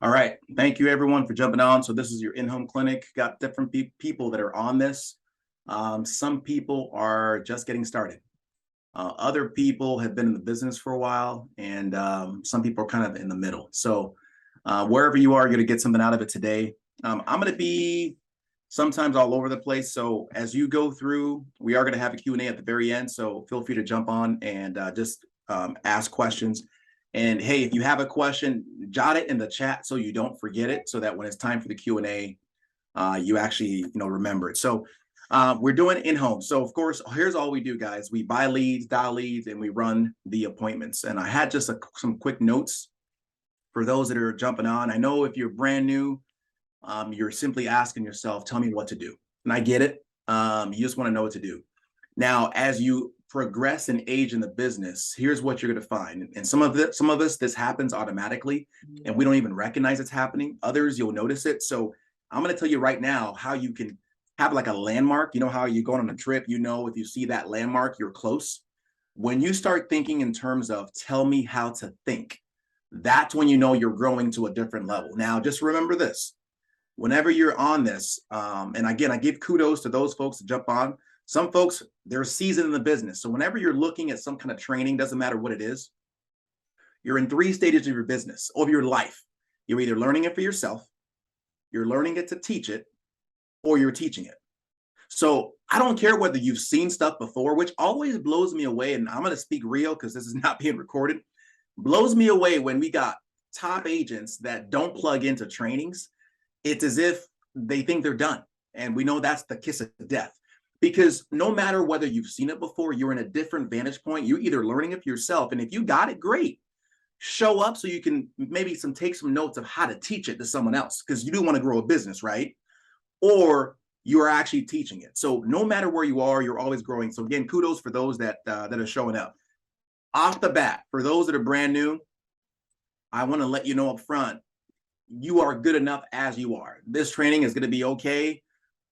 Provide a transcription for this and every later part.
All right. Thank you, everyone, for jumping on. So this is your in-home clinic. Got different people that are on this. Some people are just getting started. Other people have been in the business for a while, and some people are kind of in the middle. So wherever you are, you're going to get something out of it today. I'm going to be sometimes all over the place. So as you go through, we are going to have a Q&A at the very end. So feel free to jump on and just ask questions. And hey, if you have a question, jot it in the chat so you don't forget it, so that when it's time for the Q&A, you actually remember it. So we're doing in-home. So of course, here's all we do, guys. We buy leads, dial leads, and we run the appointments. And I had just some quick notes for those that are jumping on. I know if you're brand new, you're simply asking yourself, tell me what to do. And I get it. You just want to know what to do. Now, as you progress and age in the business, here's what you're going to find. And some of us, this happens automatically and we don't even recognize it's happening. Others, you'll notice it. So I'm going to tell you right now how you can have like a landmark. You know how you're going on a trip, if you see that landmark, you're close. When you start thinking in terms of tell me how to think, that's when you know you're growing to a different level. Now, just remember this. Whenever you're on this, and again, I give kudos to those folks that jump on. Some folks, they're seasoned in the business. So whenever you're looking at some kind of training, doesn't matter what it is, you're in 3 stages of your business, of your life. You're either learning it for yourself, you're learning it to teach it, or you're teaching it. So I don't care whether you've seen stuff before, which always blows me away. And I'm going to speak real because this is not being recorded. Blows me away when we got top agents that don't plug into trainings. It's as if they think they're done. And we know that's the kiss of death. Because no matter whether you've seen it before, you're in a different vantage point. You're either learning it for yourself, and if you got it, great. Show up so you can maybe take some notes of how to teach it to someone else, because you do want to grow a business, right? Or you are actually teaching it. So no matter where you are, you're always growing. So again, kudos for those that are showing up. Off the bat, for those that are brand new, I want to let you know up front, you are good enough as you are. This training is going to be okay.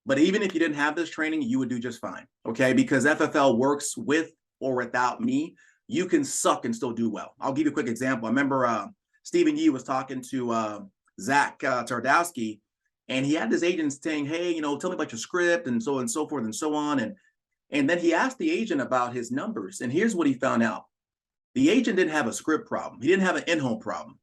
But even if you didn't have this training, you would do just fine, okay? Because FFL works with or without me. You can suck and still do well. I'll give you a quick example. I remember Stephen Yee was talking to Zach Tardowski, and he had this agent saying, hey, tell me about your script and so on and so forth and so on. And then he asked the agent about his numbers, and here's what he found out. The agent didn't have a script problem. He didn't have an in-home problem.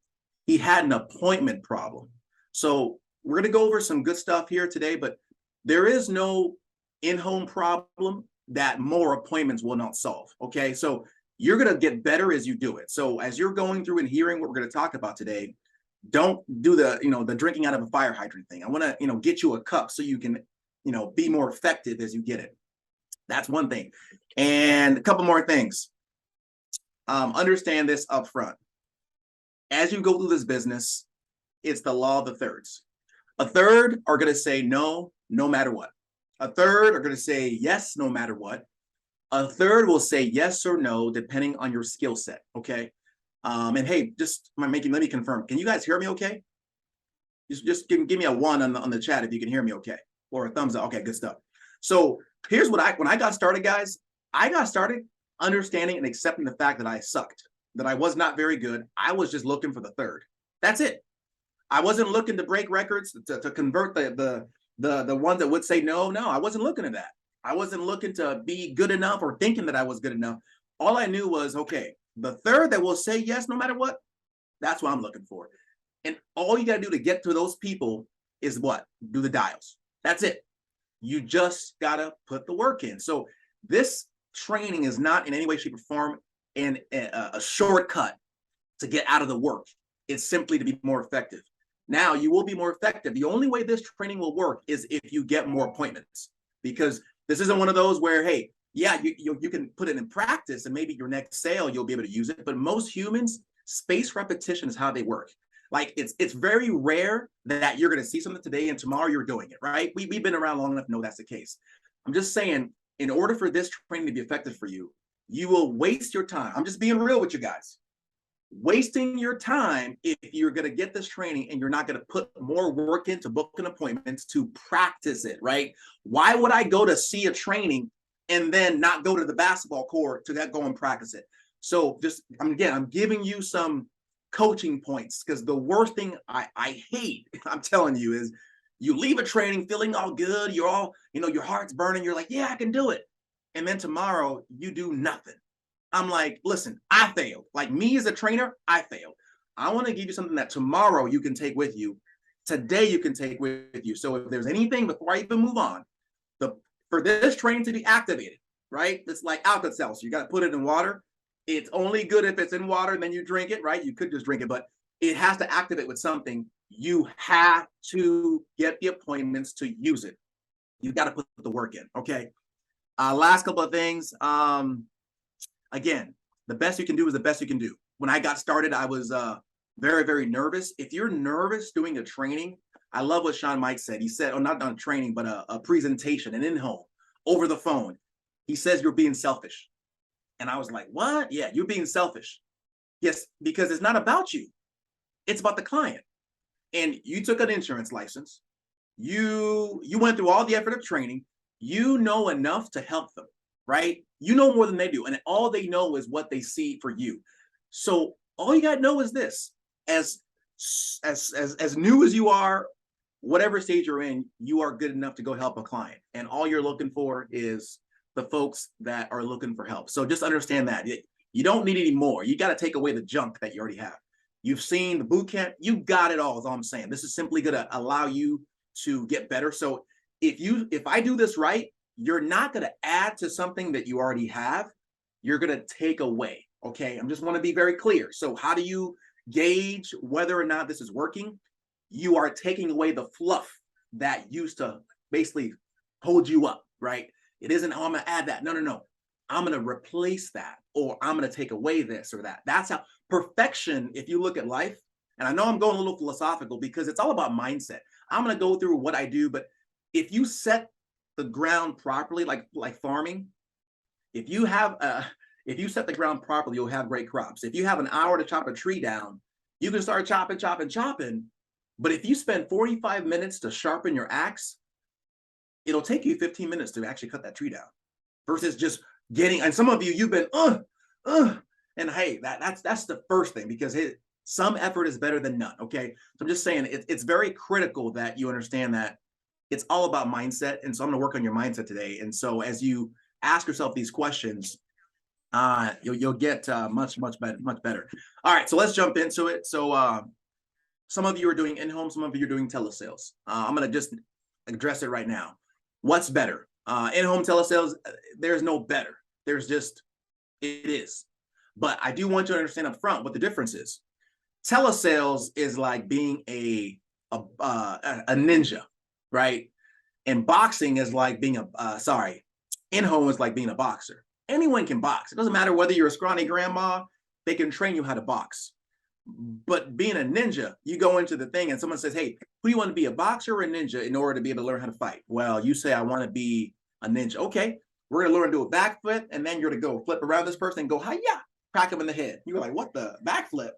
He had an appointment problem. So we're going to go over some good stuff here today, but there is no in-home problem that more appointments will not solve, okay? So you're gonna get better as you do it. So as you're going through and hearing what we're gonna talk about today, don't do the drinking out of a fire hydrant thing. I wanna, get you a cup so you can, be more effective as you get it. That's one thing. And a couple more things. Understand this up front. As you go through this business, it's the law of the thirds. A third are gonna say no matter what. A third are going to say yes, no matter what. A third will say yes or no, depending on your skill set. Okay. And hey, let me confirm. Can you guys hear me okay? Just give me a 1 on the chat if you can hear me okay, or a thumbs up. Okay, good stuff. So here's when I got started, guys, I got started understanding and accepting the fact that I sucked, that I was not very good. I was just looking for the third. That's it. I wasn't looking to break records, to convert the ones that would say no. I wasn't looking at that. I wasn't looking to be good enough or thinking that I was good enough. All I knew was, okay, the third that will say yes no matter what, that's what I'm looking for. And all you got to do to get to those people is what? Do the dials. That's it. You just got to put the work in. So this training is not in any way, shape, or form a shortcut to get out of the work. It's simply to be more effective. Now you will be more effective. The only way this training will work is if you get more appointments, because this isn't one of those where, hey, yeah, you can put it in practice and maybe your next sale, you'll be able to use it. But most humans, spaced repetition is how they work. Like it's very rare that you're going to see something today and tomorrow you're doing it, right? We've been around long enough to know that's the case. I'm just saying, in order for this training to be effective for you, you will waste your time. I'm just being real with you guys. Wasting your time if you're going to get this training and you're not going to put more work into booking appointments to practice it, right? Why would I go to see a training and then not go to the basketball court to go and practice it? So I'm giving you some coaching points, because the worst thing I hate, I'm telling you, is you leave a training feeling all good. You're all, your heart's burning. You're like, yeah, I can do it. And then tomorrow you do nothing. I'm like, listen, I failed. Like, me as a trainer, I failed. I want to give you something that tomorrow you can take with you. Today you can take with you. So if there's anything, before I even move on, for this training to be activated, right? It's like Alka-Seltzer. You got to put it in water. It's only good if it's in water and then you drink it, right? You could just drink it, but it has to activate with something. You have to get the appointments to use it. You got to put the work in, okay? Last couple of things. Again, the best you can do is the best you can do. When I got started, I was very, very nervous. If you're nervous doing a training, I love what Sean Mike said. He said, not on training, but a presentation, an in-home, over the phone. He says you're being selfish. And I was like, what? Yeah, you're being selfish. Yes, because it's not about you. It's about the client. And you took an insurance license. You went through all the effort of training. You know enough to help them, right? You know more than they do. And all they know is what they see for you. So all you got to know is this: as new as you are, whatever stage you're in, you are good enough to go help a client. And all you're looking for is the folks that are looking for help. So just understand that. You don't need any more. You got to take away the junk that you already have. You've seen the boot camp. You got it all, is all I'm saying. This is simply going to allow you to get better. So if I do this right, you're not going to add to something that you already have. You're going to take away. Okay. I just want to be very clear. So how do you gauge whether or not this is working? You are taking away the fluff that used to basically hold you up, right? It isn't, oh, I'm going to add that. No. I'm going to replace that, or I'm going to take away this or that. That's how perfection, if you look at life, and I know I'm going a little philosophical because it's all about mindset. I'm going to go through what I do, but if you set the ground properly, like farming, if you set the ground properly, you'll have great crops. If you have an hour to chop a tree down, you can start chopping. But if you spend 45 minutes to sharpen your axe, it'll take you 15 minutes to actually cut that tree down, versus just getting, and some of you've been, and hey, that's the first thing, because some effort is better than none, okay? So I'm just saying, it's very critical that you understand that it's all about mindset. And so I'm gonna work on your mindset today. And so as you ask yourself these questions, you'll get much better. All right, so let's jump into it. So some of you are doing in-home, some of you are doing telesales. I'm gonna just address it right now. What's better? In-home telesales, there's no better. There's just, it is. But I do want you to understand up front what the difference is. Telesales is like being a ninja, right? And boxing is like being in-home is like being a boxer. Anyone can box. It doesn't matter whether you're a scrawny grandma, they can train you how to box. But being a ninja, you go into the thing and someone says, hey, who do you want to be, a boxer or a ninja, in order to be able to learn how to fight? Well, you say, I want to be a ninja. Okay, we're going to learn to do a backflip, and then you're going to go flip around this person and go, hi-ya, crack him in the head. You're like, what the backflip?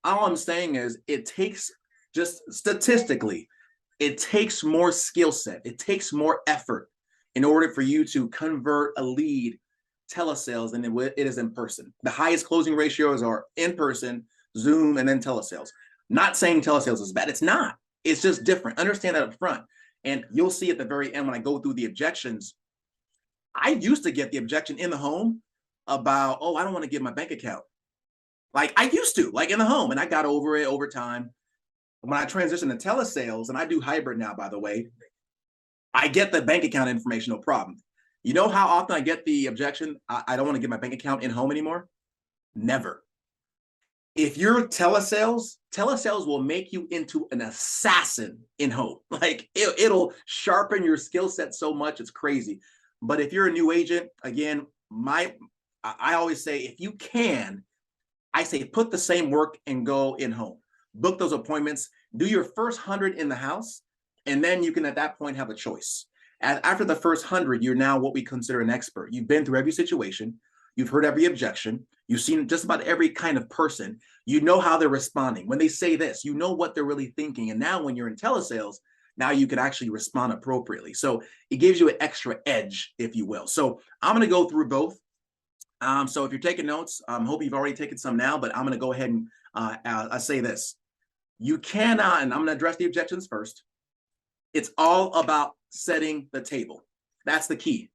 All I'm saying is it takes, just statistically, it takes more skill set. It takes more effort in order for you to convert a lead telesales than it is in person. The highest closing ratios are in person, Zoom, and then telesales. Not saying telesales is bad. It's not. It's just different. Understand that up front. And you'll see at the very end when I go through the objections. I used to get the objection in the home about, oh, I don't want to give my bank account. Like I used to, like in the home. And I got over it over time. When I transitioned to telesales, and I do hybrid now, by the way, I get the bank account information, no problem. You know how often I get the objection, I don't want to give my bank account in home anymore? Never. If you're telesales will make you into an assassin in home. Like it'll sharpen your skill set so much, it's crazy. But if you're a new agent, again, I always say, if you can, I say put the same work and go in home. Book those appointments, do your first 100 in the house, and then you can at that point have a choice. And after the first 100, you're now what we consider an expert. You've been through every situation. You've heard every objection. You've seen just about every kind of person. You know how they're responding. When they say this, you know what they're really thinking. And now when you're in telesales, now you can actually respond appropriately. So it gives you an extra edge, if you will. So I'm going to go through both. So if you're taking notes, I hope you've already taken some now, but I'm going to go ahead and I say this, you cannot, and I'm going to address the objections first. It's all about setting the table. That's the key.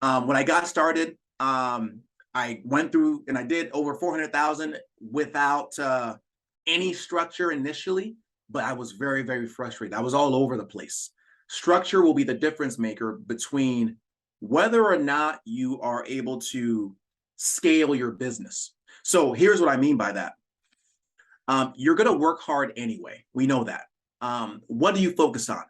When I got started, I went through and I did over 400,000 without any structure initially, but I was very, very frustrated. I was all over the place. Structure will be the difference maker between whether or not you are able to scale your business. So here's what I mean by that. You're going to work hard anyway. We know that. What do you focus on?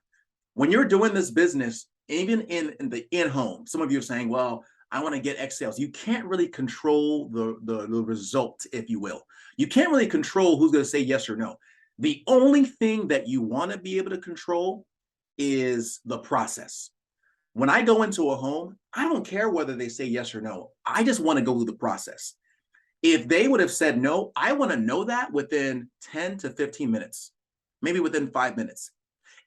When you're doing this business, even in the in-home, some of you are saying, well, I want to get X sales. You can't really control the result, if you will. You can't really control who's going to say yes or no. The only thing that you want to be able to control is the process. When I go into a home, I don't care whether they say yes or no. I just want to go through the process. If they would have said no, I want to know that within 10 to 15 minutes, maybe within 5 minutes.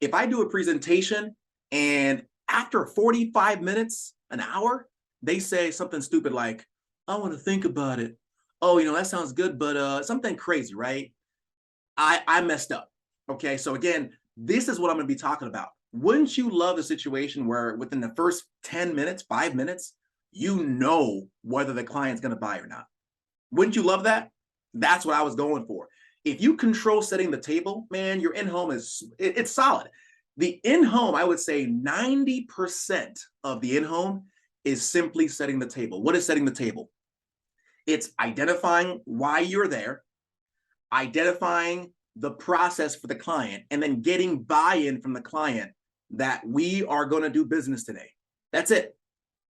If I do a presentation and after 45 minutes, an hour, they say something stupid like, I want to think about it. Oh, that sounds good, but something crazy, right? I messed up. Okay, so again, this is what I'm going to be talking about. Wouldn't you love a situation where within the first 10 minutes, 5 minutes, you know whether the client's going to buy or not? Wouldn't you love that? That's what I was going for. If you control setting the table, man, your in-home it's solid. The in-home, I would say 90% of the in-home is simply setting the table. What is setting the table? It's identifying why you're there, identifying the process for the client, and then getting buy-in from the client that we are going to do business today. That's it.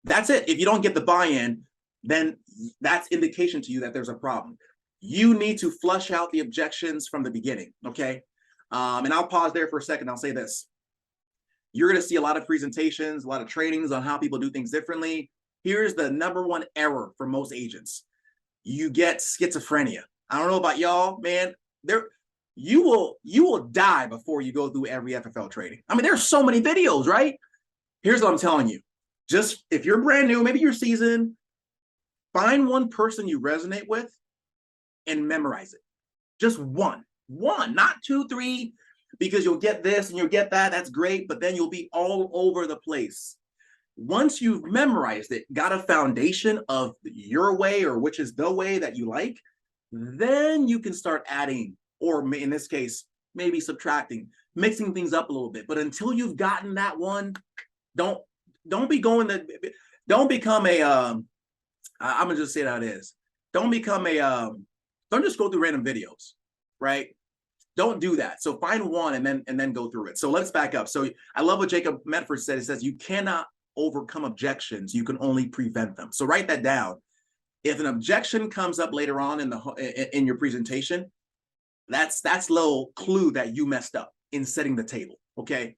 That's it. If you don't get the buy-in, then that's indication to you that there's a problem. You need to flush out the objections from the beginning, okay? And I'll pause there for a second. I'll say this. You're going to see a lot of presentations, a lot of trainings on how people do things differently. Here's the number one error for most agents. You get schizophrenia. I don't know about y'all, man. You will die before you go through every FFL training. I mean, there's so many videos, right? Here's what I'm telling you. Just if you're brand new, maybe you're seasoned, find one person you resonate with and memorize it. Just one, not 2, 3, because you'll get this and you'll get that. That's great, but then you'll be all over the place. Once you've memorized it, got a foundation of your way, or which is the way that you like, then you can start adding, or in this case, maybe subtracting, mixing things up a little bit. But until you've gotten that one, don't become a, I'm gonna just say it how it is. Don't just go through random videos, right? Don't do that. So find one and then go through it. So let's back up. So I love what Jacob Medford said. It says you cannot overcome objections, you can only prevent them. So write that down. If an objection comes up later on in your presentation, that's a little clue that you messed up in setting the table. Okay.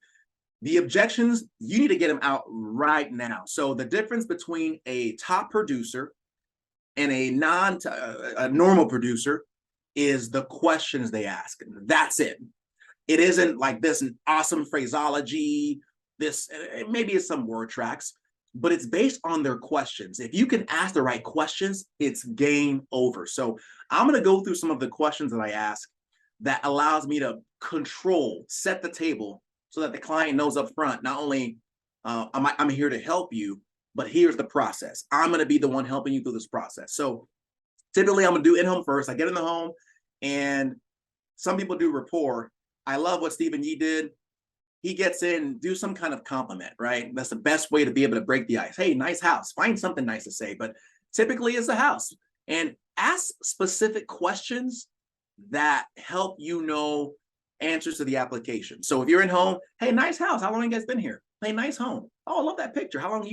The objections, you need to get them out right now. So the difference between a top producer and a normal producer is the questions they ask. That's it. It isn't like this awesome phraseology, maybe it's some word tracks, but it's based on their questions. If you can ask the right questions, it's game over. So I'm going to go through some of the questions that I ask that allows me to set the table so that the client knows up front, not only I'm here to help you, but here's the process. I'm going to be the one helping you through this process. So typically I'm going to do in-home first. I get in the home, and some people do rapport. I love what Stephen Yee did. He gets in, do some kind of compliment, right? That's the best way to be able to break the ice. Hey, nice house. Find something nice to say, but typically it's a house. And ask specific questions that help you know answers to the application. So if you're in home, hey, nice house. How long have you guys been here? Hey, nice home. Oh, I love that picture. How long have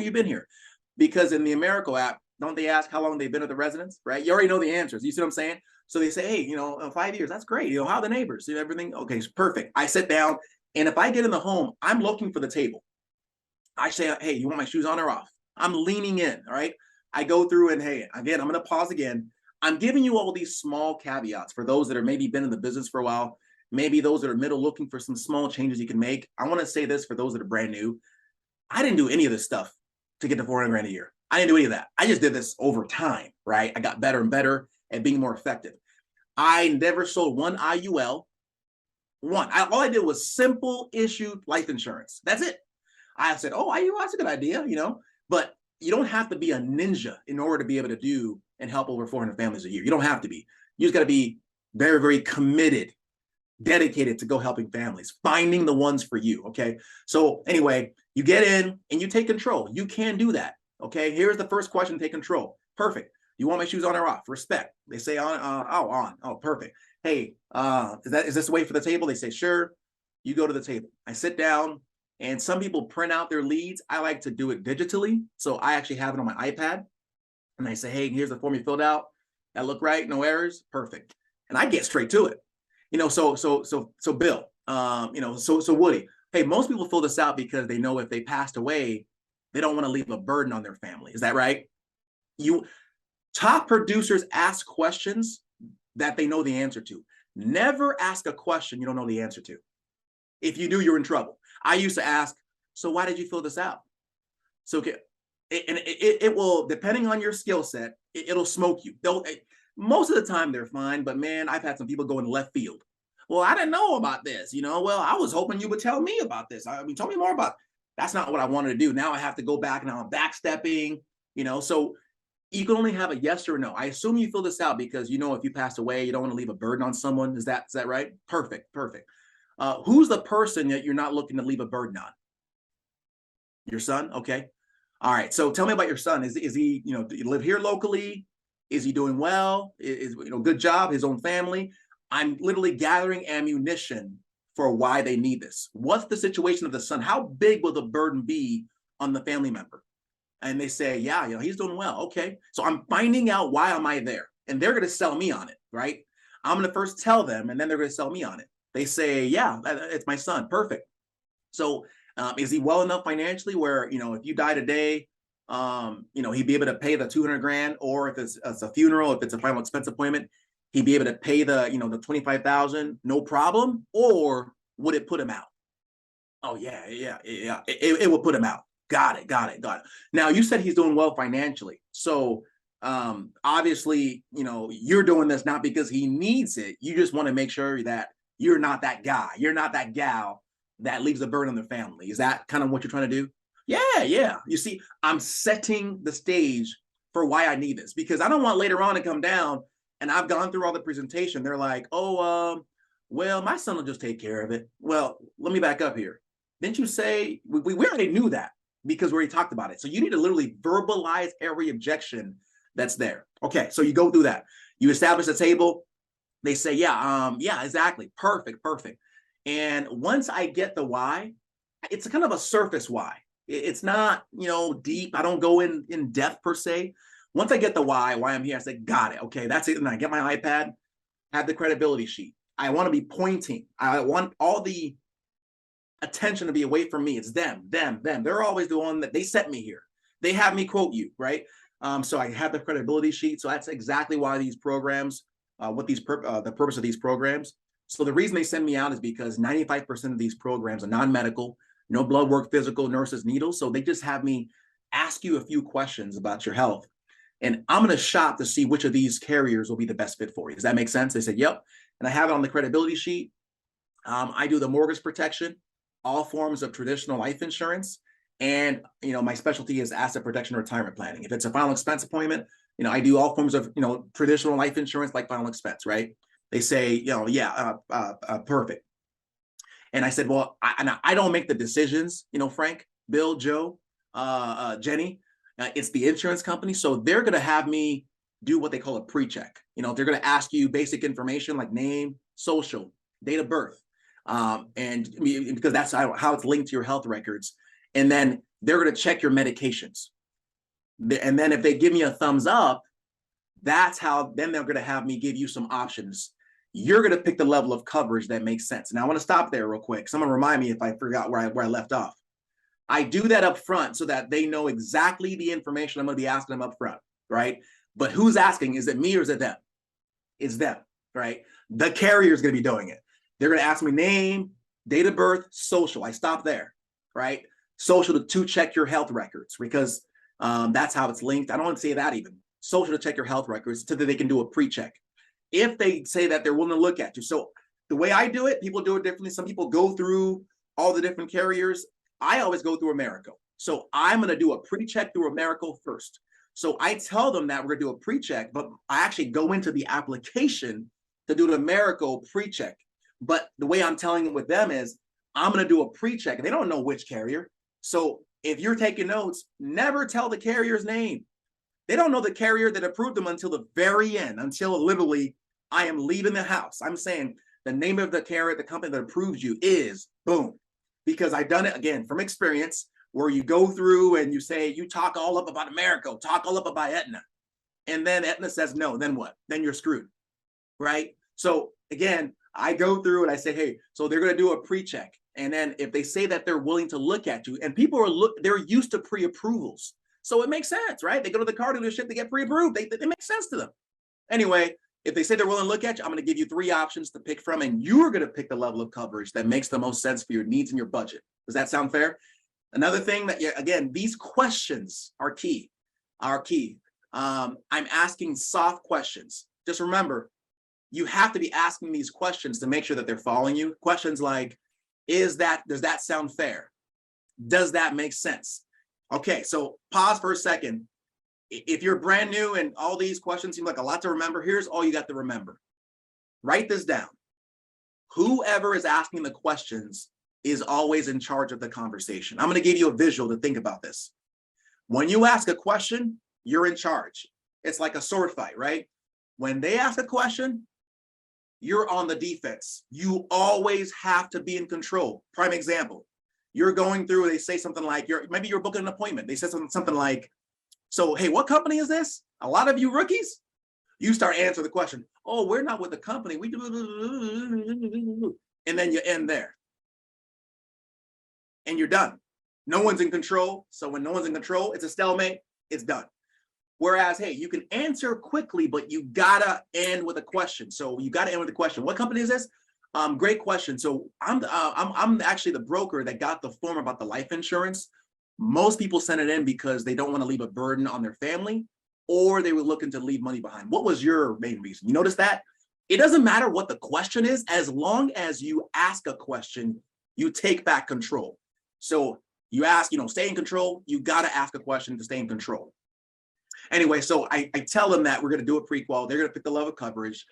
you been here? Because in the Americo app, don't they ask how long they've been at the residence, right? You already know the answers. You see what I'm saying? So they say, hey, 5 years, that's great. How are the neighbors? Everything? Okay, perfect. I sit down, and if I get in the home, I'm looking for the table. I say, hey, you want my shoes on or off? I'm leaning in, all right? I go through and, hey, again, I'm going to pause again. I'm giving you all these small caveats for those that are maybe been in the business for a while, maybe those that are middle looking for some small changes you can make. I want to say this for those that are brand new. I didn't do any of this stuff to get to 400 grand a year. I didn't do any of that. I just did this over time, right? I got better and better at being more effective. I never sold one IUL. All I did was simple issued life insurance. That's it. I said, oh, IUL, that's a good idea, but you don't have to be a ninja in order to be able to do and help over 400 families a year. You don't have to be. You just got to be very, very committed, dedicated to go helping families, finding the ones for you. Okay. So anyway, you get in and you take control. You can do that. Okay. Here's the first question: take control. Perfect. You want my shoes on or off? Respect. They say on. On. Oh, perfect. Hey, is this the way for the table? They say sure. You go to the table. I sit down, and some people print out their leads. I like to do it digitally, so I actually have it on my iPad. And I say, hey, here's the form you filled out. That look right? No errors? Perfect. And I get straight to it. So Bill, so Woody, hey, most people fill this out because they know if they passed away, they don't want to leave a burden on their family. Is that right? Top producers ask questions that they know the answer to. Never ask a question you don't know the answer to. If you do, you're in trouble. I used to ask, so why did you fill this out? So it will, depending on your skill set, it'll smoke you. Most of the time they're fine, but man, I've had some people go in left field. Well, I didn't know about this, well, I was hoping you would tell me about this. I mean, tell me more about it. That's not what I wanted to do. Now I have to go back, and I'm backstepping, so you can only have a yes or no. I assume you fill this out because, if you pass away, you don't want to leave a burden on someone. Is that right? Perfect. Who's the person that you're not looking to leave a burden on? Your son? Okay. All right. So tell me about your son. Is he, do you live here locally? Is he doing well? Is good job, his own family? I'm literally gathering ammunition for why they need this. What's the situation of the son? How big will the burden be on the family member? And they say, yeah, he's doing well. Okay. So I'm finding out, why am I there? And they're going to sell me on it, right? I'm going to first tell them, and then they're going to sell me on it. They say, yeah, it's my son. Perfect. So is he well enough financially where, if you die today, he'd be able to pay the 200 grand, or if it's a funeral, if it's a final expense appointment, he'd be able to pay the, the 25,000, no problem? Or would it put him out? Oh yeah. It will put him out. Got it. Now you said he's doing well financially. So obviously, you're doing this not because he needs it. You just want to make sure that you're not that guy. You're not that gal that leaves a burden on their family. Is that kind of what you're trying to do? Yeah. You see, I'm setting the stage for why I need this, because I don't want later on to come down and I've gone through all the presentation. They're like, well, my son will just take care of it. Well, let me back up here. Didn't you say, we already knew that because we already talked about it. So you need to literally verbalize every objection that's there. Okay, so you go through that. You establish a table. They say, yeah, exactly. Perfect. And once I get the why, it's a kind of a surface why. It's not, deep. I don't go in depth per se. Once I get the why I'm here, I say, got it. Okay, that's it. And I get my iPad, have the credibility sheet. I want to be pointing. I want all the attention to be away from me. It's them. They're always the one that they sent me here. They have me quote you, right? So I have the credibility sheet. So that's exactly why these programs, the purpose of these programs. So the reason they send me out is because 95% of these programs are non-medical, no blood work, physical, nurses, needles. So they just have me ask you a few questions about your health. And I'm going to shop to see which of these carriers will be the best fit for you. Does that make sense? They said, yep. And I have it on the credibility sheet. I do the mortgage protection, all forms of traditional life insurance. And, my specialty is asset protection, retirement planning. If it's a final expense appointment, I do all forms of, traditional life insurance, like final expense, right? They say, perfect. And I said, well, I don't make the decisions, Frank, Bill, Joe, Jenny, it's the insurance company. So they're going to have me do what they call a pre-check. They're going to ask you basic information like name, social, date of birth. And because that's how it's linked to your health records. And then they're going to check your medications. And then if they give me a thumbs up, that's how, then they're going to have me give you some options. You're going to pick the level of coverage that makes sense. Now I want to stop there real quick. Someone remind me if I forgot where I left off. I do that up front so that they know exactly the information I'm going to be asking them up front, right? But who's asking? Is it me or is it them? It's them, right? The carrier is going to be doing it. They're going to ask me name, date of birth, social. I stop there, right? Social to check your health records, because that's how it's linked. I don't want to say that even. Social to check your health records so that they can do a pre-check. if they say that they're willing to look at you. So the way I do it, people do it differently. Some people go through all the different carriers. I always go through America. So I'm going to do a pre-check through America first. So I tell them that we're going to do a pre-check, but I actually go into the application to do the America pre-check. But the way I'm telling them with them is I'm going to do a pre-check. They don't know which carrier. So if you're taking notes, never tell the carrier's name. They don't know the carrier that approved them until the very end, until literally I am leaving the house. I'm saying the name of the carrier, the company that approves you is boom. Because I've done it, again, from experience, where you go through and you say, you talk all up about America, talk all up about Aetna. And then Aetna says no, then what? Then you're screwed, right? So again, I go through and I say, hey, so they're going to do a pre-check. And then if they say that they're willing to look at you, and people are they're used to pre-approvals. So it makes sense, right? They go to the car dealership, they get pre-approved. It makes sense to them. Anyway, if they say they're willing to look at you, I'm going to give you 3 options to pick from, and you're going to pick the level of coverage that makes the most sense for your needs and your budget. Does that sound fair? Another thing that, again, these questions are key. I'm asking soft questions. Just remember, you have to be asking these questions to make sure that they're following you. Questions like, does that sound fair? Does that make sense? Okay, so pause for a second. If you're brand new and all these questions seem like a lot to remember, here's all you got to remember. Write this down. Whoever is asking the questions is always in charge of the conversation. I'm going to give you a visual to think about this. When you ask a question, you're in charge. It's like a sword fight, right? When they ask a question, you're on the defense. You always have to be in control. Prime example, you're going through, they say something like, maybe you're booking an appointment. They said something like, so, hey, what company is this? A lot of you rookies, you start answering the question. Oh, we're not with the company. We do, and then you end there. And you're done. No one's in control. So when no one's in control, it's a stalemate, it's done. Whereas, hey, you can answer quickly, but you gotta end with a question. So you gotta end with a question. What company is this? Great question. So I'm actually the broker that got the form about the life insurance. Most people send it in because they don't want to leave a burden on their family, or they were looking to leave money behind. What was your main reason? You notice that? It doesn't matter what the question is, as long as you ask a question, you take back control. So you ask, stay in control, you got to ask a question to stay in control. Anyway, so I tell them that we're going to do a prequal. They're going to pick the level of coverage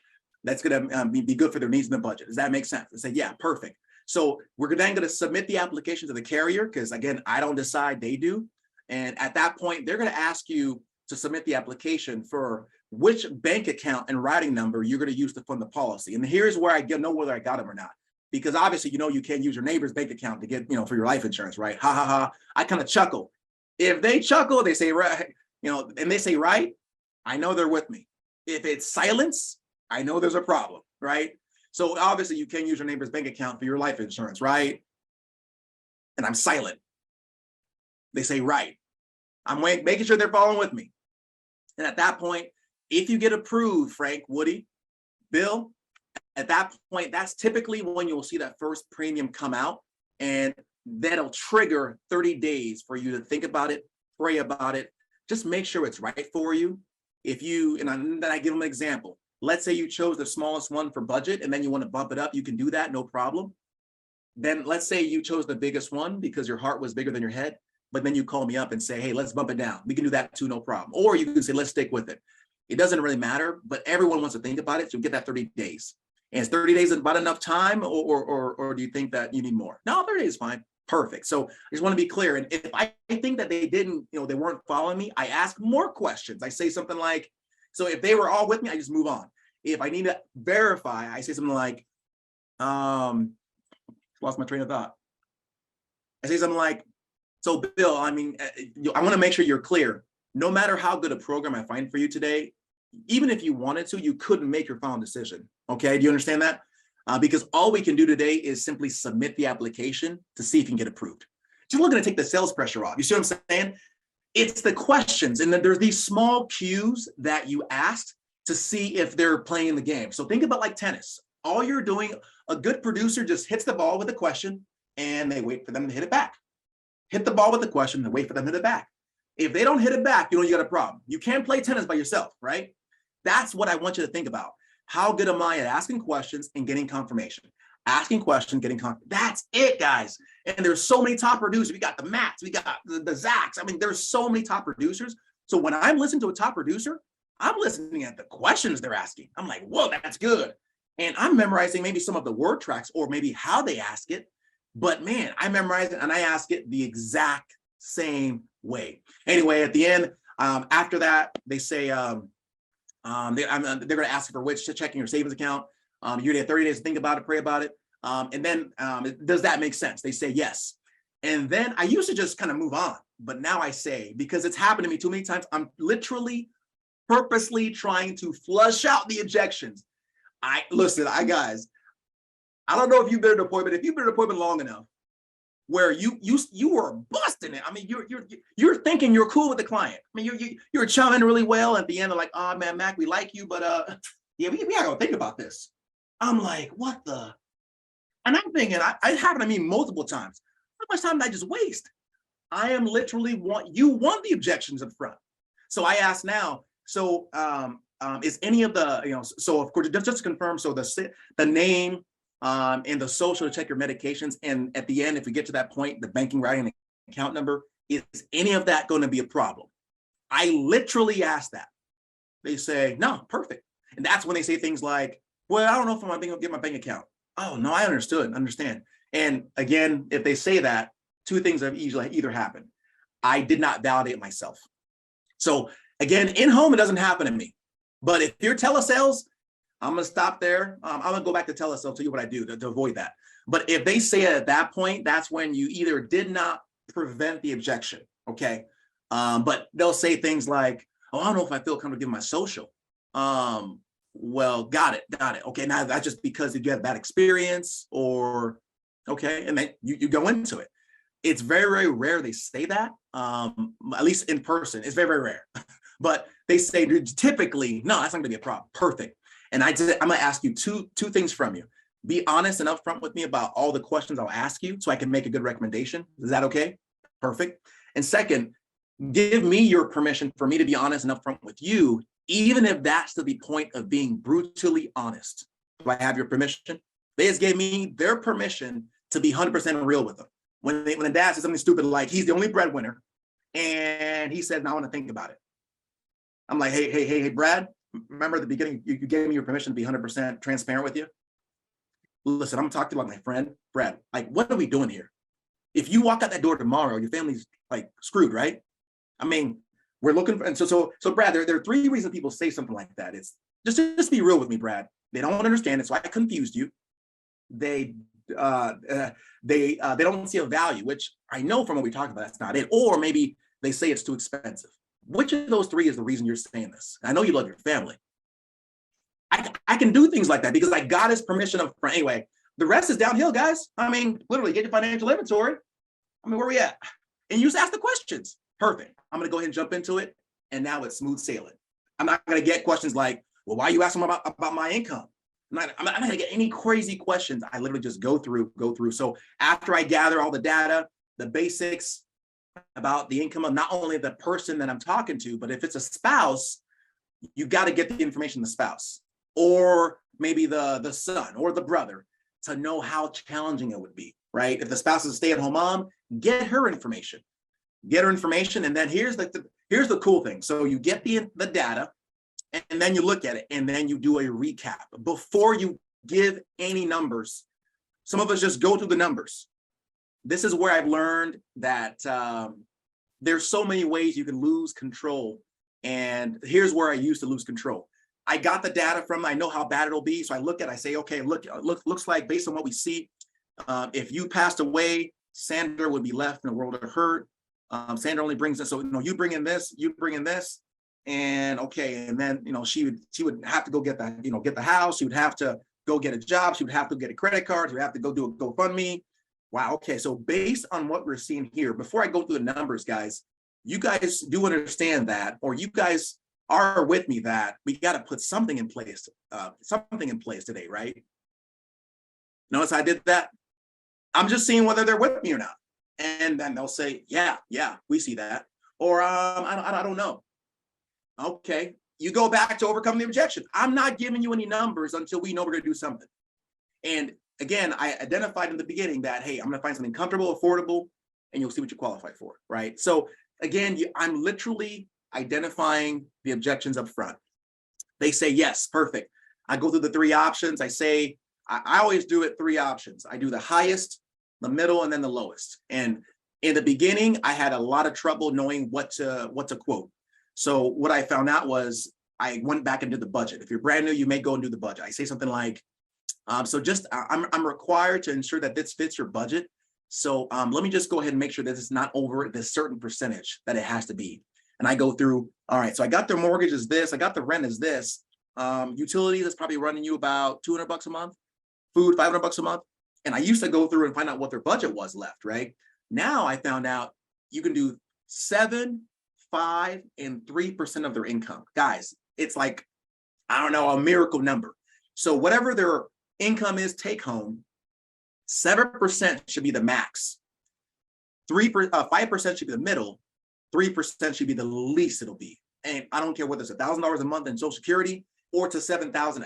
that's going to be good for their needs and the budget. Does that make sense? I say, yeah, perfect. So we're then going to submit the application to the carrier because, again, I don't decide, they do. And at that point, they're going to ask you to submit the application for which bank account and routing number you're going to use to fund the policy. And here's where I know whether I got them or not. Because obviously, you can't use your neighbor's bank account to get, for your life insurance, right? Ha, ha, ha. I kind of chuckle. If they chuckle, they say, right, and they say, right, I know they're with me. If it's silence, I know there's a problem, right? So obviously you can't use your neighbor's bank account for your life insurance, right? And I'm silent. They say, right. I'm making sure they're following with me. And at that point, if you get approved, Frank, Woody, Bill, at that point, that's typically when you'll see that first premium come out, and that'll trigger 30 days for you to think about it, pray about it, just make sure it's right for you. And then I give them an example. Let's say you chose the smallest one for budget and then you want to bump it up, you can do that, no problem. Then let's say you chose the biggest one because your heart was bigger than your head, but then you call me up and say, hey, let's bump it down. We can do that too, no problem. Or you can say, let's stick with it. It doesn't really matter, but everyone wants to think about it, so you get that 30 days. And is 30 days about enough time, or do you think that you need more? No, 30 days is fine. Perfect. So I just want to be clear. And if I think that they didn't, they weren't following me, I ask more questions. I say something like, so if they were all with me, I just move on. If I need to verify, I say something like, lost my train of thought. I say something like, so Bill, I want to make sure you're clear. No matter how good a program I find for you today, even if you wanted to, you couldn't make your final decision. Okay, do you understand that? Because all we can do today is simply submit the application to see if you can get approved. Just looking to take the sales pressure off. You see what I'm saying? It's the questions, and then there's these small cues that you asked to see if they're playing the game. So think about like tennis. All you're doing, a good producer just hits the ball with a question and they wait for them to hit it back. Hit the ball with the question and wait for them to hit it back. If they don't hit it back, you got a problem. You can't play tennis by yourself, right? That's what I want you to think about. How good am I at asking questions and getting confirmation? Asking questions, getting confirmation. That's it, guys. And there's so many top producers. We got the Matts, we got the Zacks. I mean, there's so many top producers. So when I'm listening to a top producer, I'm listening at the questions they're asking. I'm like, whoa, that's good. And I'm memorizing maybe some of the word tracks or maybe how they ask it. But man, I memorize it and I ask it the exact same way. Anyway, at the end, after that, they say, they're going to ask for which to check in your savings account. You're going to have 30 days to think about it, pray about it. And then does that make sense? They say yes. And then I used to just kind of move on. But now I say, because it's happened to me too many times, I'm literally purposely trying to flush out the objections. Guys, I don't know if you've been in an appointment. If you've been in an appointment long enough where you were busting it. I mean, you're thinking you're cool with the client. I mean, you're chumming really well. At the end, they're like, oh man, Mac, we like you, but yeah, we gotta go think about this. I'm like, what the? And I'm thinking, it happened to me multiple times. How much time did I just waste? I am literally you want the objections up front. So I ask now, so is any of the, so of course, just to confirm, so the name and the social to check your medications. And at the end, if we get to that point, the banking routing and account number, is any of that going to be a problem? I literally ask that. They say, no, perfect. And that's when they say things like, well, I don't know if I'm going to get my bank account. Oh, no, I understand. And again, if they say that, two things have either happened. I did not validate myself. So again, in home, it doesn't happen to me. But if you're telesales, I'm going to stop there. I'm going to go back to telesales, tell you what I do to avoid that. But if they say it at that point, that's when you either did not prevent the objection, okay? But they'll say things like, oh, I don't know if I feel comfortable giving my social. Well, got it. Okay, now that's just because you had a bad experience or, okay, and then you go into it. It's very, very rare they say that, at least in person. It's very, very rare. But they say typically, no, that's not going to be a problem. Perfect. And I'm going to ask you two things from you. Be honest and upfront with me about all the questions I'll ask you so I can make a good recommendation. Is that okay? Perfect. And second, give me your permission for me to be honest and upfront with you, even if that's to the point of being brutally honest. Do I have your permission? They just gave me their permission to be 100% real with them. When the dad says something stupid like he's the only breadwinner, and he said, "Now I want to think about it." I'm like, hey, Brad. Remember at the beginning, you gave me your permission to be 100% transparent with you. Listen, I'm talking about my friend Brad. Like, what are we doing here? If you walk out that door tomorrow, your family's like screwed, right? I mean, we're looking for, and so Brad, there are three reasons people say something like that. It's just be real with me, Brad. They don't understand it, so I confused you. They don't see a value, which I know from what we talked about, that's not it. Or maybe they say it's too expensive. Which of those three is the reason you're saying this? I know you love your family. I can do things like that because I got his permission up front. Anyway, the rest is downhill, guys. I mean, literally get your financial inventory. I mean, where are we at? And you just ask the questions. Perfect. I'm going to go ahead and jump into it. And now it's smooth sailing. I'm not going to get questions like, well, why are you asking about my income? I'm not going to get any crazy questions. I literally just go through. So after I gather all the data, the basics about the income of not only the person that I'm talking to, but if it's a spouse, you got to get the information of the spouse or maybe the son or the brother to know how challenging it would be, right? If the spouse is a stay-at-home mom, get her information. And then here's the cool thing. So you get the data, and then you look at it, and then you do a recap before you give any numbers. Some of us just go through the numbers. This is where I've learned that there's so many ways you can lose control. And here's where I used to lose control. I got the data from, I know how bad it'll be. So I look at it, I say, okay, looks like based on what we see, if you passed away, Sandra would be left in a world of hurt. Sandra only brings this, so you bring in this, and okay, and then she would have to go get that, get the house. She would have to go get a job. She would have to get a credit card. She would have to go do a GoFundMe. Wow. Okay. So based on what we're seeing here, before I go through the numbers, guys, you guys do understand that, or you guys are with me that we got to put something in place today, right? Notice I did that. I'm just seeing whether they're with me or not. And then they'll say, yeah, we see that. Or I don't know. Okay, you go back to overcome the objection. I'm not giving you any numbers until we know we're going to do something. And again, I identified in the beginning that, hey, I'm going to find something comfortable, affordable, and you'll see what you qualify for, right? So again, I'm literally identifying the objections up front. They say, yes, perfect. I go through the 3 options. I say, I always do it 3 options. I do the highest, the middle, and then the lowest. And in the beginning, I had a lot of trouble knowing what to quote. So what I found out was I went back and did the budget. If you're brand new, you may go and do the budget. I say something like, I'm required to ensure that this fits your budget. So let me just go ahead and make sure that it's not over this certain percentage that it has to be. And I go through, all right, so I got their mortgage is this, I got the rent is this. Utilities is probably running you about $200 a month, food, $500 a month. And I used to go through and find out what their budget was left, right? Now I found out you can do 7, 5, and 3% of their income. Guys, it's like, I don't know, a miracle number. So whatever their income is take home, 7% should be the max. 5% should be the middle. 3% should be the least it'll be. And I don't care whether it's $1,000 a month in Social Security or to $7,000.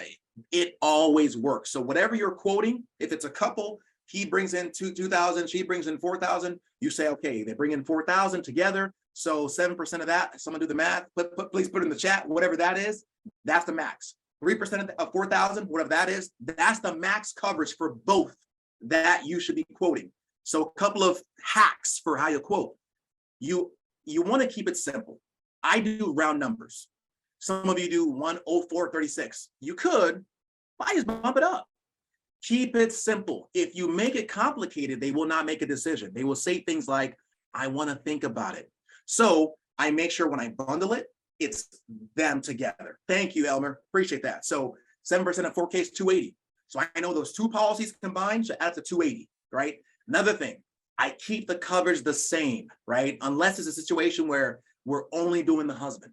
It always works. So whatever you're quoting, if it's a couple, he brings in 2,000, she brings in 4,000. You say, okay, they bring in 4,000 together. So 7% of that, someone do the math, please put in the chat, whatever that is, that's the max. 3% of 4,000, whatever that is, that's the max coverage for both that you should be quoting. So a couple of hacks for how you quote. You want to keep it simple. I do round numbers. Some of you do 10436. You could, but I just bump it up. Keep it simple. If you make it complicated, they will not make a decision. They will say things like, I want to think about it. So I make sure when I bundle it, it's them together. Thank you, Elmer. Appreciate that. So 7% of 4K is 280. So I know those 2 policies combined should add up to 280, right? Another thing, I keep the coverage the same, right? Unless it's a situation where we're only doing the husband.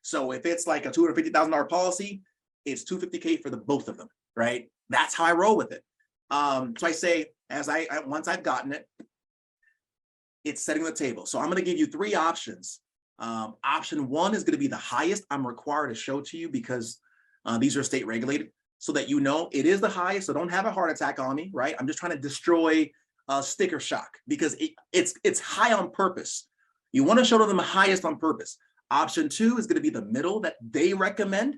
So if it's like a $250,000 policy, it's $250K for the both of them, right? That's how I roll with it. So I say, once I've gotten it, it's setting the table. So I'm going to give you 3 options. Option 1 is going to be the highest I'm required to show to you because these are state regulated, so that you know it is the highest. So don't have a heart attack on me, right? I'm just trying to destroy sticker shock because it's high on purpose. You want to show them the highest on purpose. Option 2 is going to be the middle that they recommend.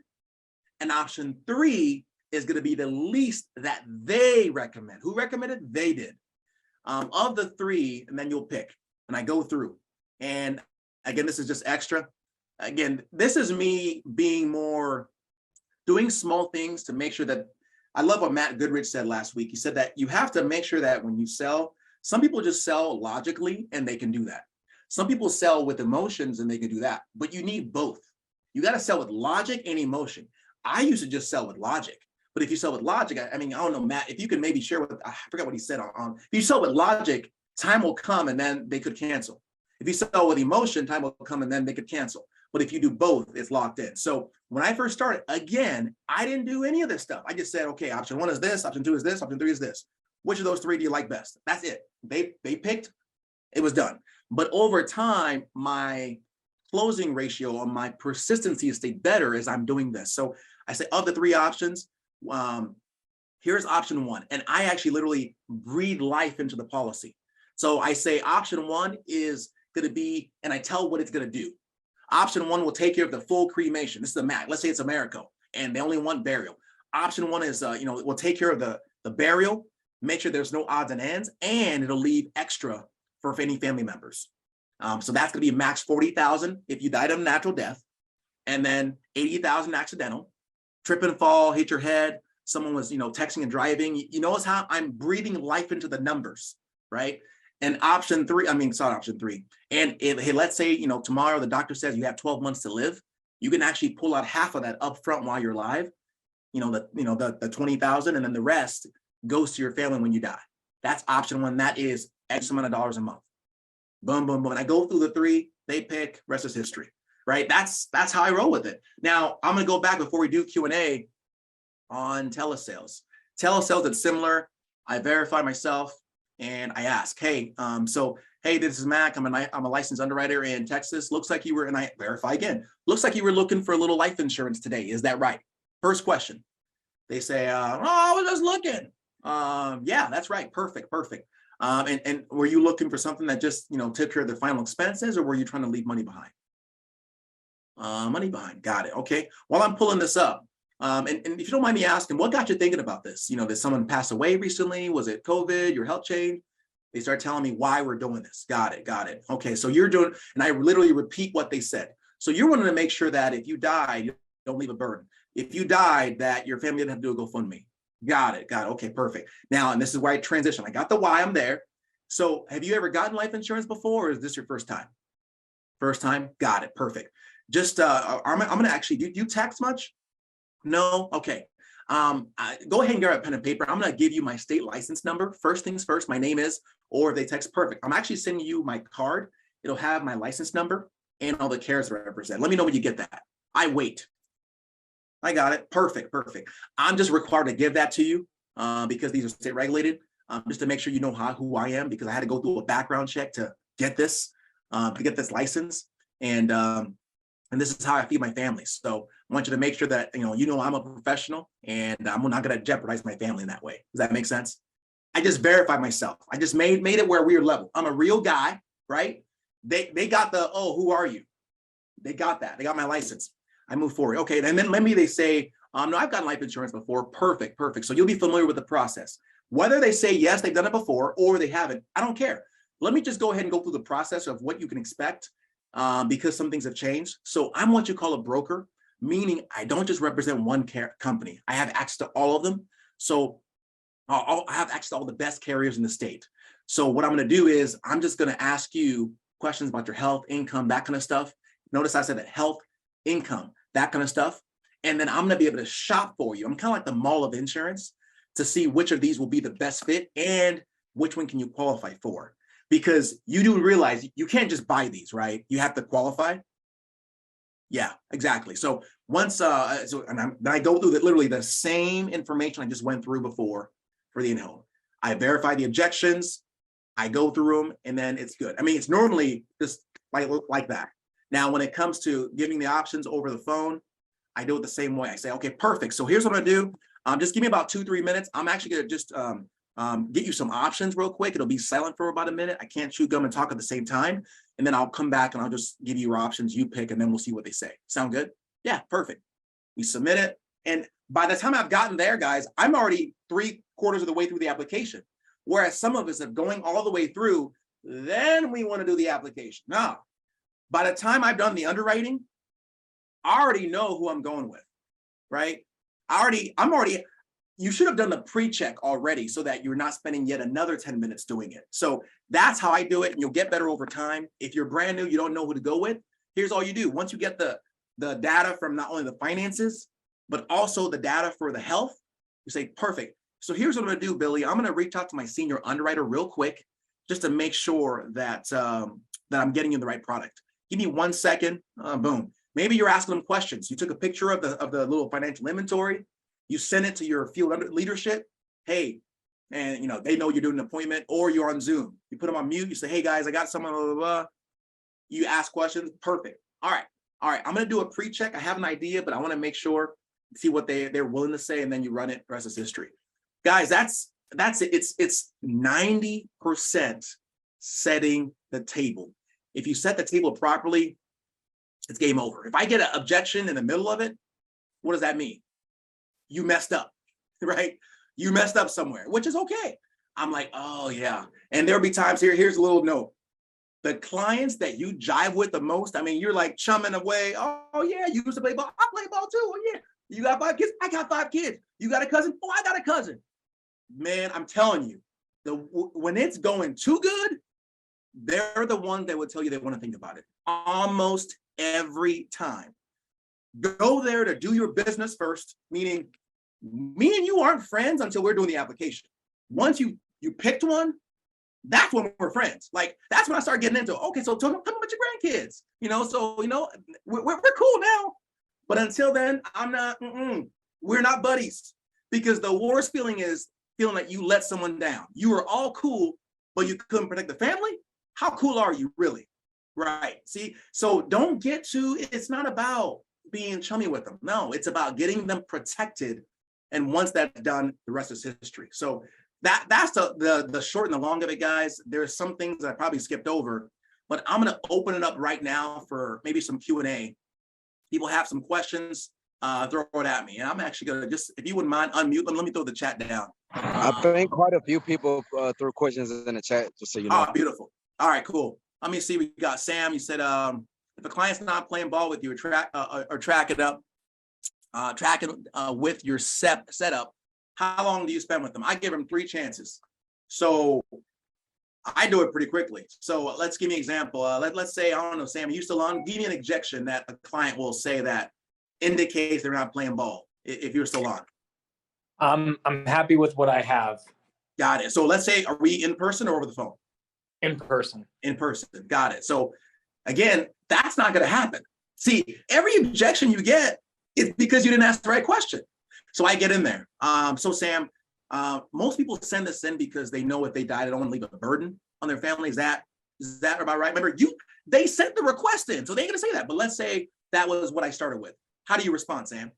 And option 3 is going to be the least that they recommend. Who recommended? They did. Of the 3, and then you'll pick. And I go through. And again, this is just extra. Again, this is me being more, doing small things to make sure that, I love what Matt Goodrich said last week. He said that you have to make sure that when you sell, some people just sell logically and they can do that. Some people sell with emotions and they can do that, but you need both. You got to sell with logic and emotion. I used to just sell with logic, but if you sell with logic, I mean, I don't know, Matt, if you can maybe share with, I forgot what he said on, if you sell with logic, time will come and then they could cancel. If you sell with emotion, time will come and then they could cancel. But if you do both, it's locked in. So when I first started, again, I didn't do any of this stuff. I just said, okay, option 1 is this, option 2 is this, option 3 is this. Which of those 3 do you like best? That's it. They picked, it was done. But over time, my closing ratio on my persistency has stayed better as I'm doing this. So I say of the 3 options, here's option 1. And I actually literally breathe life into the policy. So I say option 1 is going to be, and I tell what it's going to do. Option 1 will take care of the full cremation. This is a MAC. Let's say it's Americo, and they only want burial. Option 1 is, will take care of the burial, make sure there's no odds and ends, and it'll leave extra for any family members. So that's going to be max 40,000 if you died of natural death, and then 80,000 accidental. Trip and fall, hit your head. Someone was, texting and driving. You notice how I'm breathing life into the numbers, right? And option 3. And if, hey, let's say, tomorrow the doctor says you have 12 months to live, you can actually pull out half of that up front while you're alive, the 20,000, and then the rest goes to your family when you die. That's option 1. That is X amount of dollars a month. Boom, boom, boom. And I go through the 3, they pick, rest is history, right? That's how I roll with it. Now, I'm going to go back before we do Q&A on telesales. Telesales, it's similar. I verify myself and I ask, hey, Hey, this is Mac. I'm a licensed underwriter in Texas. Looks like you were, and I verify again, looks like you were looking for a little life insurance today. Is that right? First question. They say, oh, I was just looking. Yeah, that's right. Perfect. And were you looking for something that just, took care of the final expenses, or were you trying to leave money behind? Money behind. Got it. Okay. While I'm pulling this up, and if you don't mind me asking, what got you thinking about this? Did someone pass away recently? Was it COVID? Your health changed? They start telling me why we're doing this. Got it. Okay. So you're doing, and I literally repeat what they said. So you're wanting to make sure that if you die, you don't leave a burden. If you died, that your family didn't have to do a GoFundMe. Got it. Okay, perfect. Now, and this is where I transition. I got the why, I'm there. So have you ever gotten life insurance before, or is this your first time? First time? Got it. Perfect. Just, I'm going to actually, do you text much? No? Okay. Go ahead and grab a pen and paper. I'm going to give you my state license number. First things first, my name is, or if they text, perfect. I'm actually sending you my card. It'll have my license number and all the carriers that I represent. Let me know when you get that. I wait. I got it. Perfect. I'm just required to give that to you because these are state regulated, just to make sure you know who I am, because I had to go through a background check to get this license. And this is how I feed my family. So I want you to make sure that, I'm a professional, and I'm not going to jeopardize my family in that way. Does that make sense? I just verified myself. I just made it where we're level. I'm a real guy, right? They got the, oh, who are you? They got that. They got my license. I move forward. Okay. And then maybe they say, no, I've gotten life insurance before. Perfect. So you'll be familiar with the process. Whether they say, yes, they've done it before, or they haven't, I don't care. Let me just go ahead and go through the process of what you can expect, because some things have changed. So I'm what you call a broker, meaning I don't just represent one company. I have access to all of them. So I have access to all the best carriers in the state. So what I'm going to do is I'm just going to ask you questions about your health, income, that kind of stuff. Notice I said that health, income, that kind of stuff. And then I'm going to be able to shop for you. I'm kind of like the mall of insurance to see which of these will be the best fit and which one can you qualify for. Because you do realize you can't just buy these, right? You have to qualify. Yeah, exactly. So once, then I go through literally the same information I just went through before for the in-home. I verify the objections, I go through them, and then it's good. I mean, it's normally just like that. Now, when it comes to giving the options over the phone, I do it the same way. I say, okay, perfect. So here's what I'm gonna do. Just give me about 2-3 minutes. I'm actually gonna just get you some options real quick. It'll be silent for about a minute. I can't chew gum and talk at the same time. And then I'll come back and I'll just give you your options, you pick, and then we'll see what they say. Sound good? Yeah, perfect. We submit it. And by the time I've gotten there, guys, I'm already 3/4 of the way through the application. Whereas some of us are going all the way through, then we want to do the application. No. By the time I've done the underwriting, I already know who I'm going with, right? You should have done the pre-check already so that you're not spending yet another 10 minutes doing it. So that's how I do it, and you'll get better over time. If you're brand new, you don't know who to go with, here's all you do. Once you get the data from not only the finances, but also the data for the health, you say, perfect. So here's what I'm gonna do, Billy. I'm gonna reach out to my senior underwriter real quick, just to make sure that, that I'm getting you the right product. Give me 1 second, boom. Maybe you're asking them questions. You took a picture of the little financial inventory. You send it to your field leadership. Hey, and they know you're doing an appointment, or you're on Zoom. You put them on mute. You say, hey guys, I got someone, blah, blah, blah. You ask questions. Perfect. All right. I'm going to do a pre-check. I have an idea, but I want to make sure, see what they're willing to say, and then you run it. The rest is history. Guys, that's it. It's 90% setting the table. If you set the table properly, it's game over. If I get an objection in the middle of it, what does that mean? You messed up, right? You messed up somewhere, which is okay. I'm like, oh yeah. And there'll be times here's a little note. The clients that you jive with the most, I mean, you're like chumming away. Oh yeah, you used to play ball. I play ball too. Oh yeah. You got 5 kids? I got 5 kids. You got a cousin? Oh, I got a cousin. Man, I'm telling you, when it's going too good, they're the ones that would tell you they want to think about it. Almost every time. Go there to do your business first, meaning me and you aren't friends until we're doing the application. Once you picked one, that's when we're friends. Like, that's when I start getting into, okay, so tell me about your grandkids. We're cool now. But until then, I'm not, we're not buddies. Because the worst feeling is feeling like you let someone down. You were all cool, but you couldn't protect the family. How cool are you really? Right. See, so don't get too, it's not about being chummy with them. No, it's about getting them protected. And once that's done, the rest is history. So that's the short and the long of it, guys. There's some things that I probably skipped over, but I'm going to open it up right now for maybe some Q&A. People have some questions, throw it at me. And I'm actually going to just, if you wouldn't mind, unmute them. Let me throw the chat down. I think quite a few people threw questions in the chat, just so you know. Oh, beautiful. All right, cool. Let me see. We got Sam. You said, if a client's not playing ball with you or tracking with your setup, how long do you spend with them? I give them 3 chances. So I do it pretty quickly. So let's give me an example. Let's say, I don't know, Sam, are you still on? Give me an objection that a client will say that indicates they're not playing ball, if you're still on. I'm happy with what I have. Got it. So let's say, are we in person or over the phone? In person. In person. Got it. So again, that's not going to happen. See, every objection you get is because you didn't ask the right question. So I get in there. So Sam, most people send this in because they know if they die, they don't want to leave a burden on their family. Is that about right? Remember, they sent the request in, so they ain't gonna say that. But let's say that was what I started with. How do you respond, Sam?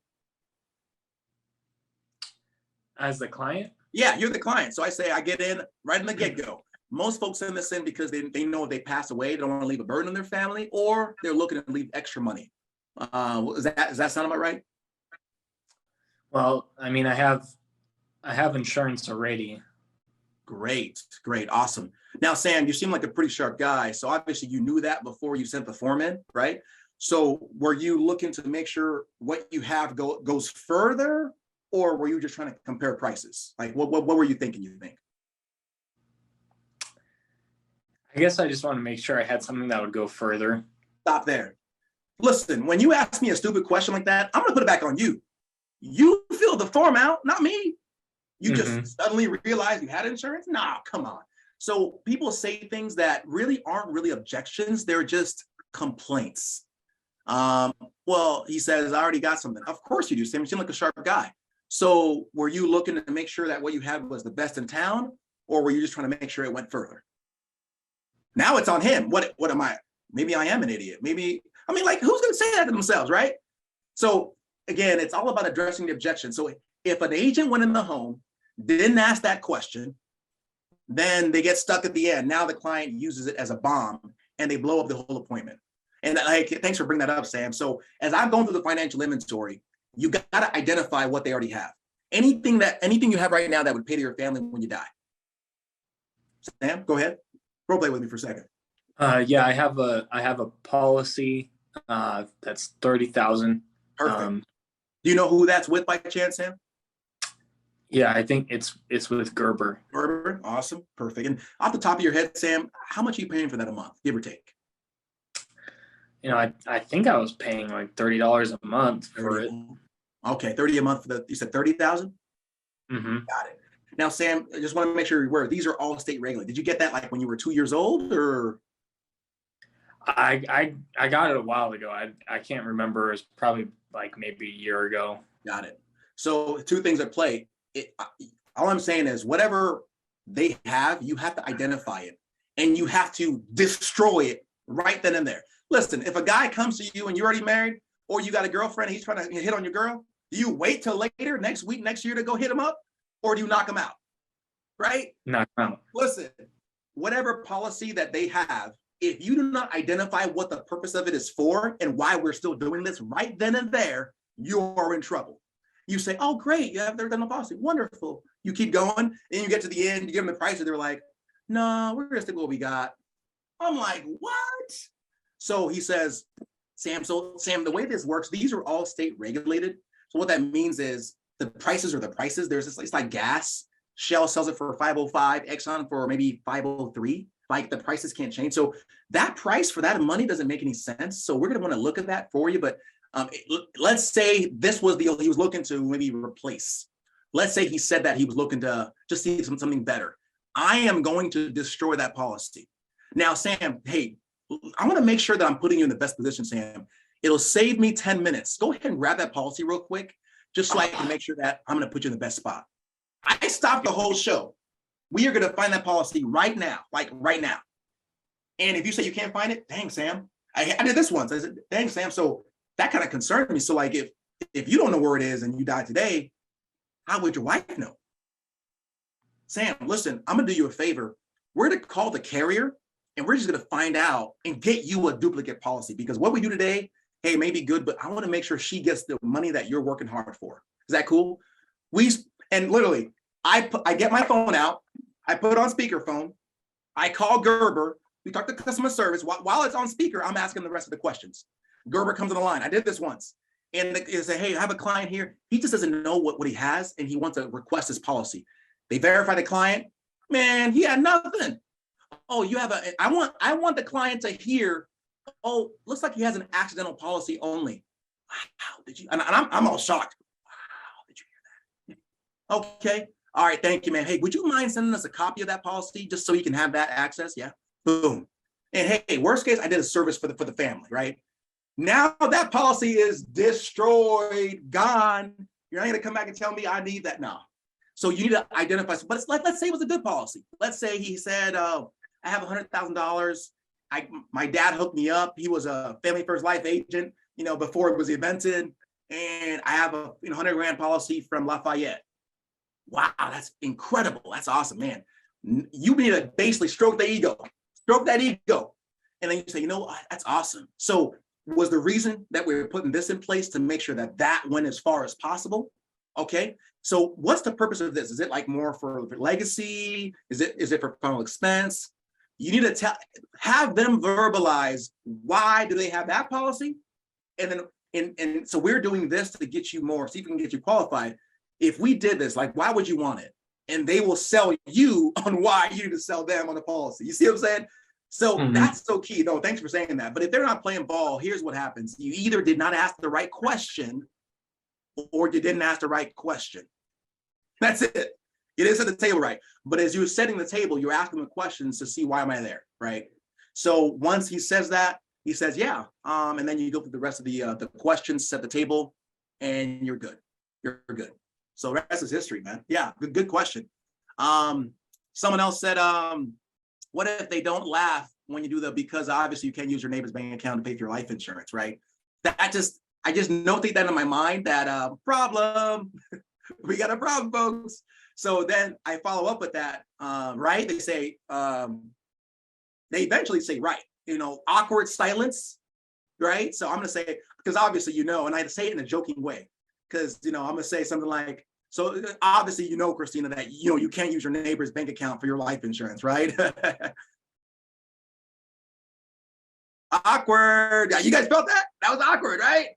As the client? Yeah, you're the client. So I say, I get in right in the get-go. Most folks send this in because they know if they pass away, they don't want to leave a burden on their family, or they're looking to leave extra money. Does that sound about right? Well, I mean, I have insurance already. Great, awesome. Now, Sam, you seem like a pretty sharp guy. So obviously you knew that before you sent the form in, right? So were you looking to make sure what you have goes further, or were you just trying to compare prices? Like what were you thinking, you think? I guess I just want to make sure I had something that would go further. Stop there. Listen, when you ask me a stupid question like that, I'm going to put it back on you. You filled the form out, not me. You just suddenly realize you had insurance? Nah, come on. So people say things that really aren't really objections. They're just complaints. Well, he says, I already got something. Of course you do, Sam. You seem like a sharp guy. So were you looking to make sure that what you had was the best in town, or were you just trying to make sure it went further? Now it's on him. What am I? Maybe I am an idiot. Maybe, I mean, like, who's going to say that to themselves, right? So again, it's all about addressing the objection. So if an agent went in the home, didn't ask that question, then they get stuck at the end. Now the client uses it as a bomb and they blow up the whole appointment. And like, thanks for bringing that up, Sam. So as I'm going through the financial inventory, you got to identify what they already have. Anything you have right now that would pay to your family when you die. Sam, go ahead. Role play with me for a second. Yeah, I have a policy that's $30,000. Perfect. Do you know who that's with by chance, Sam? Yeah, I think it's with Gerber. Gerber, awesome, perfect. And off the top of your head, Sam, how much are you paying for that a month, give or take? You know, I think I was paying like $30 a month for it. Okay, 30 a month for you said 30,000? Mm-hmm. Got it. Now, Sam, I just want to make sure you're aware, these are all state regulated. Did you get that like when you were 2 years old, or? I got it a while ago. I can't remember. It's probably like maybe a year ago. Got it. So 2 things at play. All I'm saying is whatever they have, you have to identify it and you have to destroy it right then and there. Listen, if a guy comes to you and you're already married, or you got a girlfriend and he's trying to hit on your girl, do you wait till later, next week, next year to go hit him up? Or do you knock him out? Right? Knock him out. Listen, whatever policy that they have, if you do not identify what the purpose of it is for and why we're still doing this right then and there, you are in trouble. You say, oh, great, you have their dental policy. Wonderful. You keep going, and you get to the end, you give them the price, and they're like, no, we're going to stick with what we got. I'm like, what? So he says, Sam, the way this works, these are all state regulated. So what that means is the prices are the prices. It's like gas. Shell sells it for $5.05, Exxon for maybe $5.03. Like the prices can't change. So that price for that money doesn't make any sense. So we're going to want to look at that for you. But let's say this was he was looking to maybe replace. Let's say he said that he was looking to just see something better. I am going to destroy that policy. Now, Sam, hey, I'm going to make sure that I'm putting you in the best position, Sam. It'll save me 10 minutes. Go ahead and grab that policy real quick, just so I can make sure that I'm going to put you in the best spot. I stopped the whole show. We are going to find that policy right now, like right now. And if you say you can't find it, dang, Sam, I did this once. I said, dang, Sam. So that kind of concerned me. So like, if you don't know where it is and you die today, how would your wife know? Sam, listen, I'm gonna do you a favor. We're gonna call the carrier and we're just gonna find out and get you a duplicate policy, because what we do today, hey, may be good, but I want to make sure she gets the money that you're working hard for. Is that cool? And literally, I get my phone out, I put it on speakerphone, I call Gerber, we talk to customer service. While it's on speaker, I'm asking the rest of the questions. Gerber comes on the line. I did this once. And they say, hey, I have a client here. He just doesn't know what he has, and he wants to request his policy. They verify the client. Man, he had nothing. Oh, you have I want the client to hear, oh, looks like he has an accidental policy only. Wow, did you? And I'm all shocked. Wow, did you hear that? Okay. All right, thank you, man. Hey, would you mind sending us a copy of that policy just so he can have that access? Yeah. Boom. And hey, worst case, I did a service for the family, right? Now that policy is destroyed, gone. You're not gonna come back and tell me I need that. No. So you need to identify, but it's like, let's say it was a good policy. Let's say he said, I have $100,000. My dad hooked me up. He was a Family First Life agent, before it was invented. And I have a 100 grand policy from Lafayette. Wow, that's incredible. That's awesome, man. You need to basically stroke that ego. And then you say, that's awesome. So was the reason that we were putting this in place to make sure that went as far as possible? Okay. So what's the purpose of this? Is it like more for legacy? Is it for final expense? You need to have them verbalize why do they have that policy? And then, and so we're doing this to get you more, see if we can get you qualified. If we did this, like, why would you want it? And they will sell you on why you need to sell them on the policy. You see what I'm saying? So that's so key. No, thanks for saying that. But if they're not playing ball, here's what happens. You either did not ask the right question or you didn't ask the right question. That's it. You didn't set the table right. But as you're setting the table, you're asking the questions to see why am I there, right? So once he says that, he says, yeah. And then you go through the rest of the questions, set the table, and you're good. You're good. So the rest is history, man. Yeah, good question. Someone else said, what if they don't laugh when you do because obviously you can't use your neighbor's bank account to pay for your life insurance, right? I just notate that in my mind that problem. We got a problem, folks. So then I follow up with that, right? They say, they eventually say, right, awkward silence, right? So I'm going to say, because obviously, and I say it in a joking way, because, I'm going to say something like, so obviously, Christina, that, you can't use your neighbor's bank account for your life insurance, right? Awkward. Yeah, you guys felt that? That was awkward, right?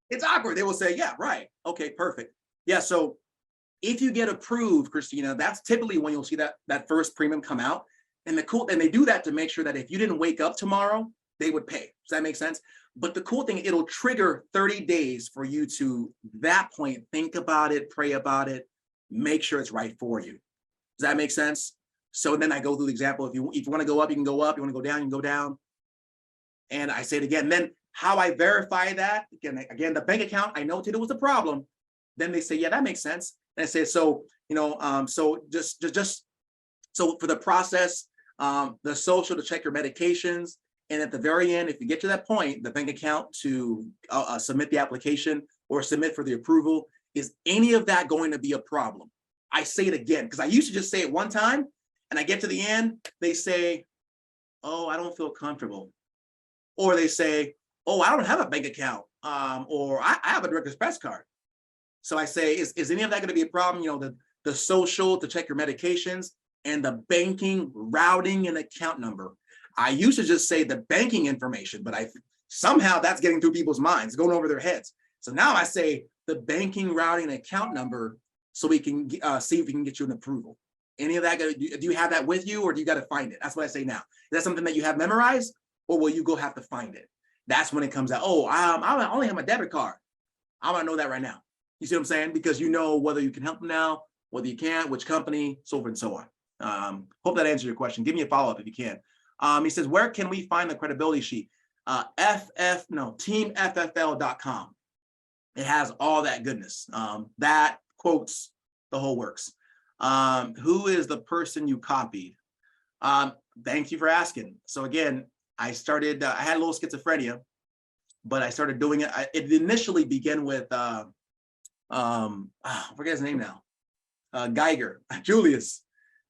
It's awkward. They will say, yeah, right. Okay, perfect. Yeah, so if you get approved, Christina, that's typically when you'll see that first premium come out. And they do that to make sure that if you didn't wake up tomorrow, they would pay. Does that make sense? But the cool thing, it'll trigger 30 days for you to that point, think about it, pray about it, make sure it's right for you. Does that make sense? So then I go through the example. If you want to go up, you can go up. You want to go down, you can go down. And I say it again. Then how I verify that, again, the bank account, I noted it was a problem. Then they say, yeah, that makes sense. And I say, so, so just so for the process, the social to check your medications. And at the very end, if you get to that point, the bank account to submit the application or submit for the approval, is any of that going to be a problem? I say it again, because I used to just say it one time and I get to the end, they say, oh, I don't feel comfortable. Or they say, oh, I don't have a bank account, or I have a direct express card. So I say, is any of that going to be a problem? The social to check your medications and the banking, routing, and account number. I used to just say the banking information, but somehow that's getting through people's minds, going over their heads. So now I say the banking, routing, and account number, so we can see if we can get you an approval. Any of that, do you have that with you, or do you got to find it? That's what I say now. Is that something that you have memorized, or will you go have to find it? That's when it comes out. Oh, I only have my debit card. I want to know that right now. You see what I'm saying? Because you know whether you can help them now, whether you can't, which company, so forth and so on. Hope that answers your question. Give me a follow-up if you can. He says, where can we find the credibility sheet? teamffl.com. It has all that goodness. That quotes the whole works. Who is the person you copied? Thank you for asking. So again, I had a little schizophrenia, but I started doing it. It initially began with, I forget his name now, Geiger, Julius.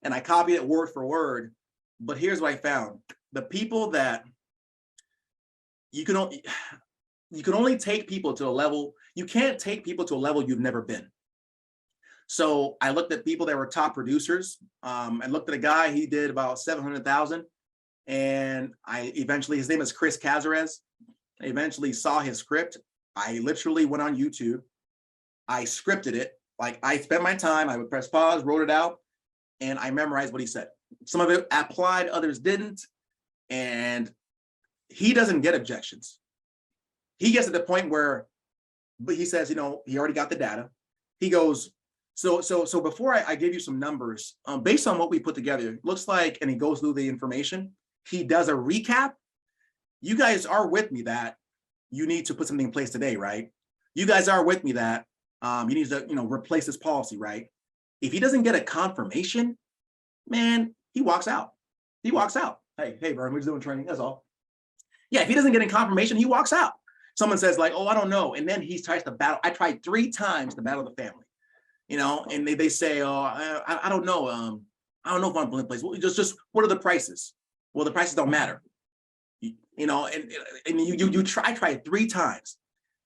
And I copied it word for word. But here's what I found. The people that you can only take people to a level, you can't take people to a level you've never been. So I looked at people that were top producers. I looked at a guy, he did about 700,000. And his name is Chris Cazares. I eventually saw his script. I literally went on YouTube. I scripted it. Like, I spent my time, I would press pause, wrote it out, and I memorized what he said. Some of it applied, others didn't. And he doesn't get objections. He gets to the point where, but he says, he already got the data. He goes, so before I give you some numbers, based on what we put together, looks like, and he goes through the information, he does a recap. You guys are with me that you need to put something in place today, right? You guys are with me that you need to, replace this policy, right? If he doesn't get a confirmation, man, he walks out. He walks out. Hey, Vern, we're just doing training, that's all. Yeah, if he doesn't get a confirmation, he walks out. Someone says like, oh, I don't know. And then he tries to battle. I tried 3 times to battle the family, and they say, oh, I don't know. I don't know if I'm in place. Well, just what are the prices? Well, the prices don't matter. And you try 3 times.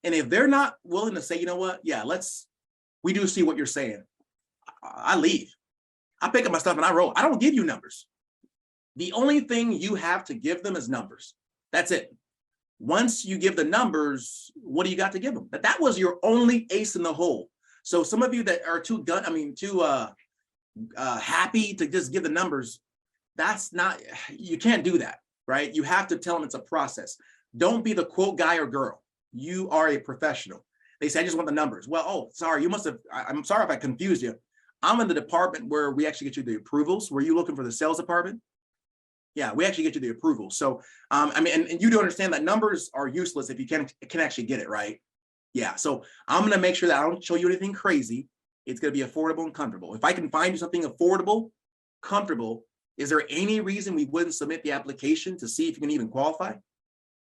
And if they're not willing to say, you know what? Yeah, we do see what you're saying. I leave. I pick up my stuff and I roll. I don't give you numbers. The only thing you have to give them is numbers. That's it. Once you give the numbers, what do you got to give them? But that was your only ace in the hole. So some of you that are too happy to just give the numbers, you can't do that, right? You have to tell them it's a process. Don't be the quote guy or girl. You are a professional. They say, I just want the numbers. Well, oh, sorry, I'm sorry if I confused you. I'm in the department where we actually get you the approvals. Were you looking for the sales department? Yeah, we actually get you the approval. So, and you do understand that numbers are useless if you can actually get it, right? Yeah, so I'm gonna make sure that I don't show you anything crazy. It's gonna be affordable and comfortable. If I can find you something affordable, comfortable, is there any reason we wouldn't submit the application to see if you can even qualify?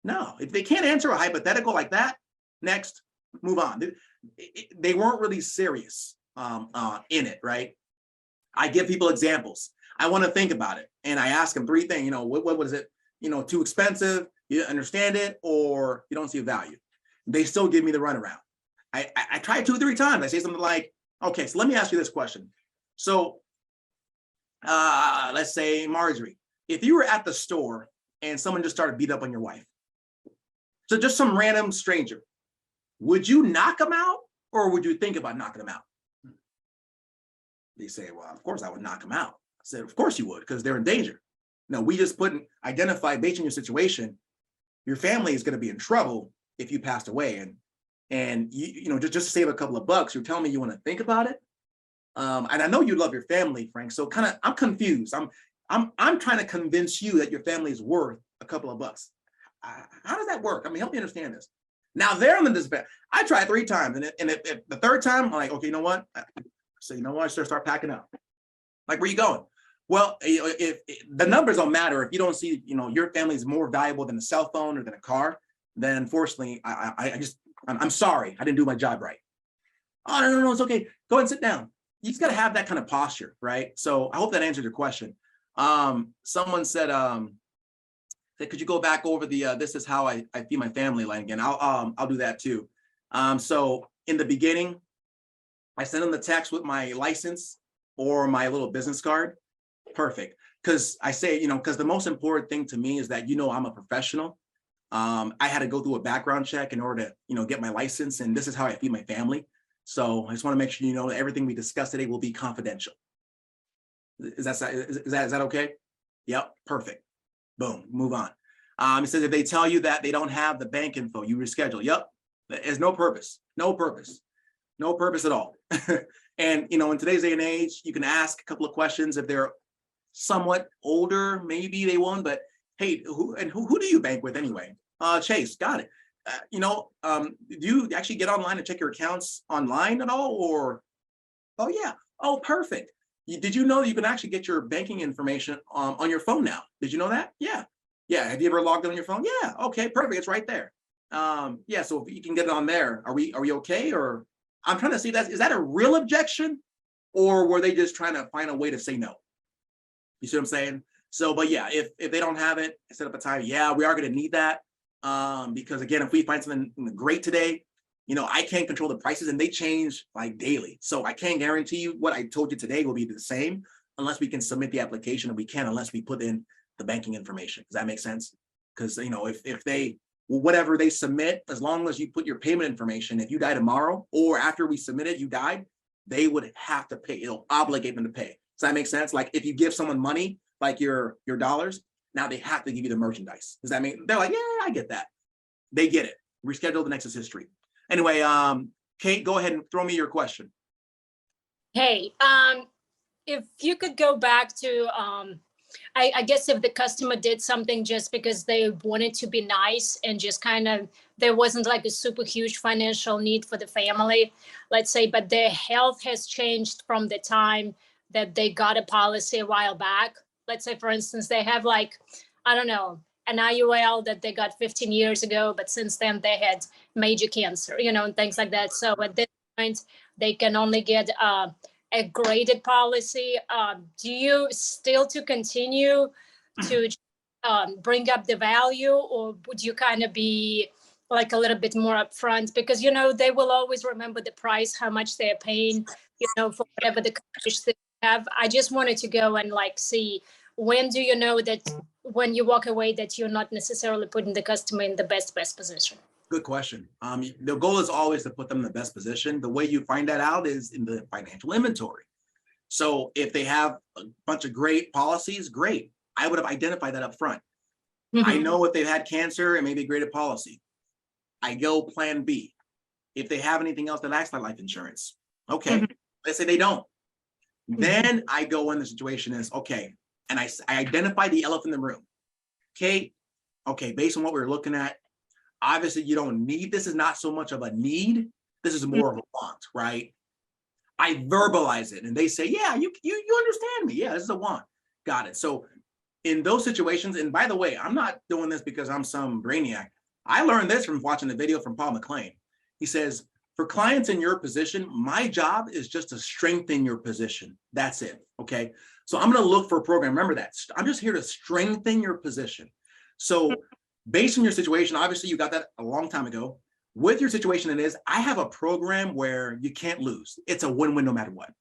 No, if they can't answer a hypothetical like that, next, move on. They weren't really serious in it, right? I give people examples. I want to think about it. And I ask them 3 things, what is it? Too expensive, you understand it, or you don't see a value. They still give me the runaround. I try 2 or 3 times. I say something like, okay, so let me ask you this question. So let's say Marjorie, if you were at the store and someone just started beat up on your wife, so just some random stranger, would you knock them out or would you think about knocking them out? They say, well, of course I would knock them out. I said, of course you would, because they're in danger. No, we just identify based on your situation, your family is going to be in trouble if you passed away. And just to save a couple of bucks, you're telling me you want to think about it. And I know you love your family, Frank. So I'm confused. I'm trying to convince you that your family is worth a couple of bucks. How does that work? Help me understand this. Now they're on the dispatch. I tried 3 times, and if the 3rd time, I'm like, okay, you know what? So I should start packing up. Like, where you going? Well, if the numbers don't matter, if you don't see, your family is more valuable than a cell phone or than a car, then unfortunately, I'm sorry, I didn't do my job right. Oh, no, it's okay. Go ahead and sit down. You just got to have that kind of posture, right? So I hope that answered your question. Someone said, could you go back over the this is how I feed my family line again? I'll do that too. So in the beginning, I sent them the text with my license or my little business card. Perfect. Because I say, because the most important thing to me is that, I'm a professional. I had to go through a background check in order to, get my license. And this is how I feed my family. So I just want to make sure that everything we discuss today will be confidential. Is that okay? Yep. Perfect. Boom. Move on. It says if they tell you that they don't have the bank info, you reschedule. Yep. There's no purpose. No purpose. No purpose at all. And, in today's day and age, you can ask a couple of questions. If they're somewhat older, maybe they won't, but hey, who do you bank with anyway? Chase, got it. Do you actually get online and check your accounts online at all? Or, oh yeah, oh, perfect. Did you know that you can actually get your banking information on your phone now? Did you know that? Yeah. Yeah. Have you ever logged in on your phone? Yeah. Okay, perfect. It's right there. Yeah. So if you can get it on there, are we okay? Or I'm trying to see is that a real objection, or were they just trying to find a way to say no? You see what I'm saying? So, but yeah, if they don't have it, set up a time. Yeah, we are going to need that. Because again, if we find something great today, I can't control the prices and they change like daily. So I can't guarantee you what I told you today will be the same unless we can submit the application, and we can unless we put in the banking information. Does that make sense? Because if they whatever they submit, as long as you put your payment information, if you die tomorrow or after we submit it, you died, they would have to pay. It'll obligate them to pay. Does that make sense? Like if you give someone money, like your dollars, now they have to give you the merchandise. Does that mean they're like, yeah, I get that. They get it. Reschedule, the next is history. Anyway, Kate, go ahead and throw me your question. Hey, if you could go back to, I guess if the customer did something just because they wanted to be nice and just kind of, there wasn't like a super huge financial need for the family, let's say, but their health has changed from the time that they got a policy a while back. Let's say, for instance, they have like, I don't know, an IUL that they got 15 years ago, but since then they had major cancer, and things like that. So at this point, they can only get a graded policy. Do you still to continue to bring up the value, or would you kind of be like a little bit more upfront? Because, they will always remember the price, how much they're paying, for whatever the coverage they have. I just wanted to go and like see, when do you know that when you walk away that you're not necessarily putting the customer in the best position? Good question. The goal is always to put them in the best position. The way you find that out is in the financial inventory. So if they have a bunch of great policies, great. I would have identified that up front. Mm-hmm. I know if they've had cancer, it may be a graded policy. I go plan B. If they have anything else that acts like life insurance, okay. Mm-hmm. Let's say they don't. Mm-hmm. Then I go in the situation is, okay, and I identify the elephant in the room. Okay, based on what we're looking at, obviously you don't need, this is not so much of a need, this is more of a want, right? I verbalize it and they say, yeah, you understand me. Yeah, this is a want. Got it. So in those situations, and by the way, I'm not doing this because I'm some brainiac. I learned this from watching the video from Paul McLean. He says, for clients in your position, my job is just to strengthen your position. That's it. Okay. So I'm going to look for a program. Remember that. I'm just here to strengthen your position. So based on your situation, obviously you got that a long time ago. With your situation, it is, I have a program where you can't lose. It's a win-win no matter what.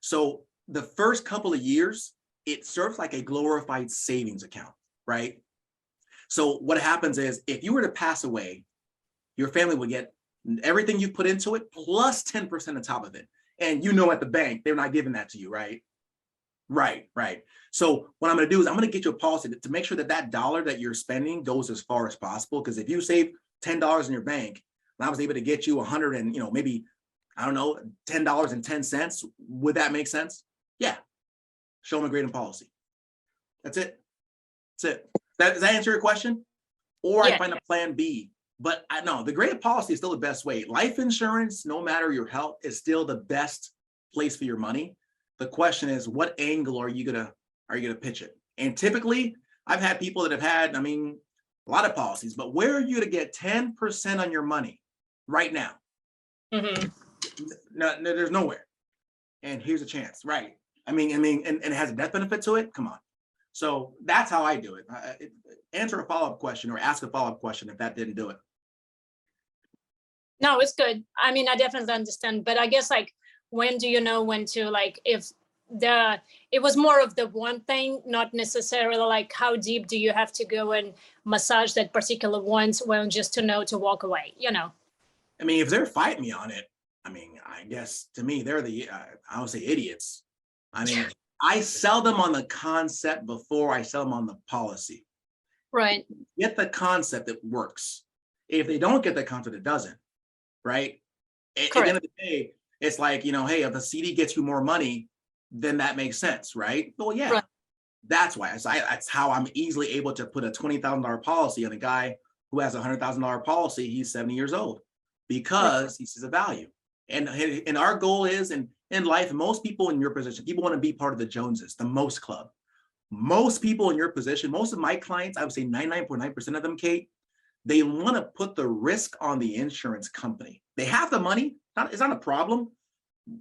So the first couple of years, it serves like a glorified savings account, right? So what happens is if you were to pass away, your family would get everything you put into it plus 10% on top of it. And at the bank, they're not giving that to you, right? Right. So what I'm going to do is I'm going to get you a policy to make sure that dollar that you're spending goes as far as possible. Because if you save $10 in your bank, and I was able to get you 100 and maybe, I don't know, $10.10, would that make sense? Yeah. Show them a grading policy. That's it. Does that answer your question? Or yeah. I find a plan B. But I know the graded policy is still the best way. Life insurance, no matter your health, is still the best place for your money. The question is, what angle are you gonna pitch it? And typically, I've had people that have had, a lot of policies, but where are you to get 10% on your money right now? Mm-hmm. No, there's nowhere. And here's a chance, right? And it has a death benefit to it. Come on. So that's how I do it. Answer a follow-up question or ask a follow-up question if that didn't do it. No, it's good. I definitely understand, but I guess when do you know when to if it was more of the one thing, not necessarily how deep do you have to go and massage that particular want, well, just to know to walk away, if they're fighting me on it, I guess to me, they're I would say idiots. I sell them on the concept before I sell them on the policy. Right. Get the concept, it works. If they don't get the concept, it doesn't. Right. At the end of the day, it's hey, if a CD gets you more money, then that makes sense, right? Well, yeah, right. That's why. That's how I'm easily able to put a $20,000 policy on a guy who has a $100,000 policy. He's 70 years old because he sees a value. And our goal is, and in life, most people in your position, people want to be part of the Joneses, the most club. Most people in your position, most of my clients, I would say 99.9% of them, Kate, they want to put the risk on the insurance company. They have the money. It's not a problem.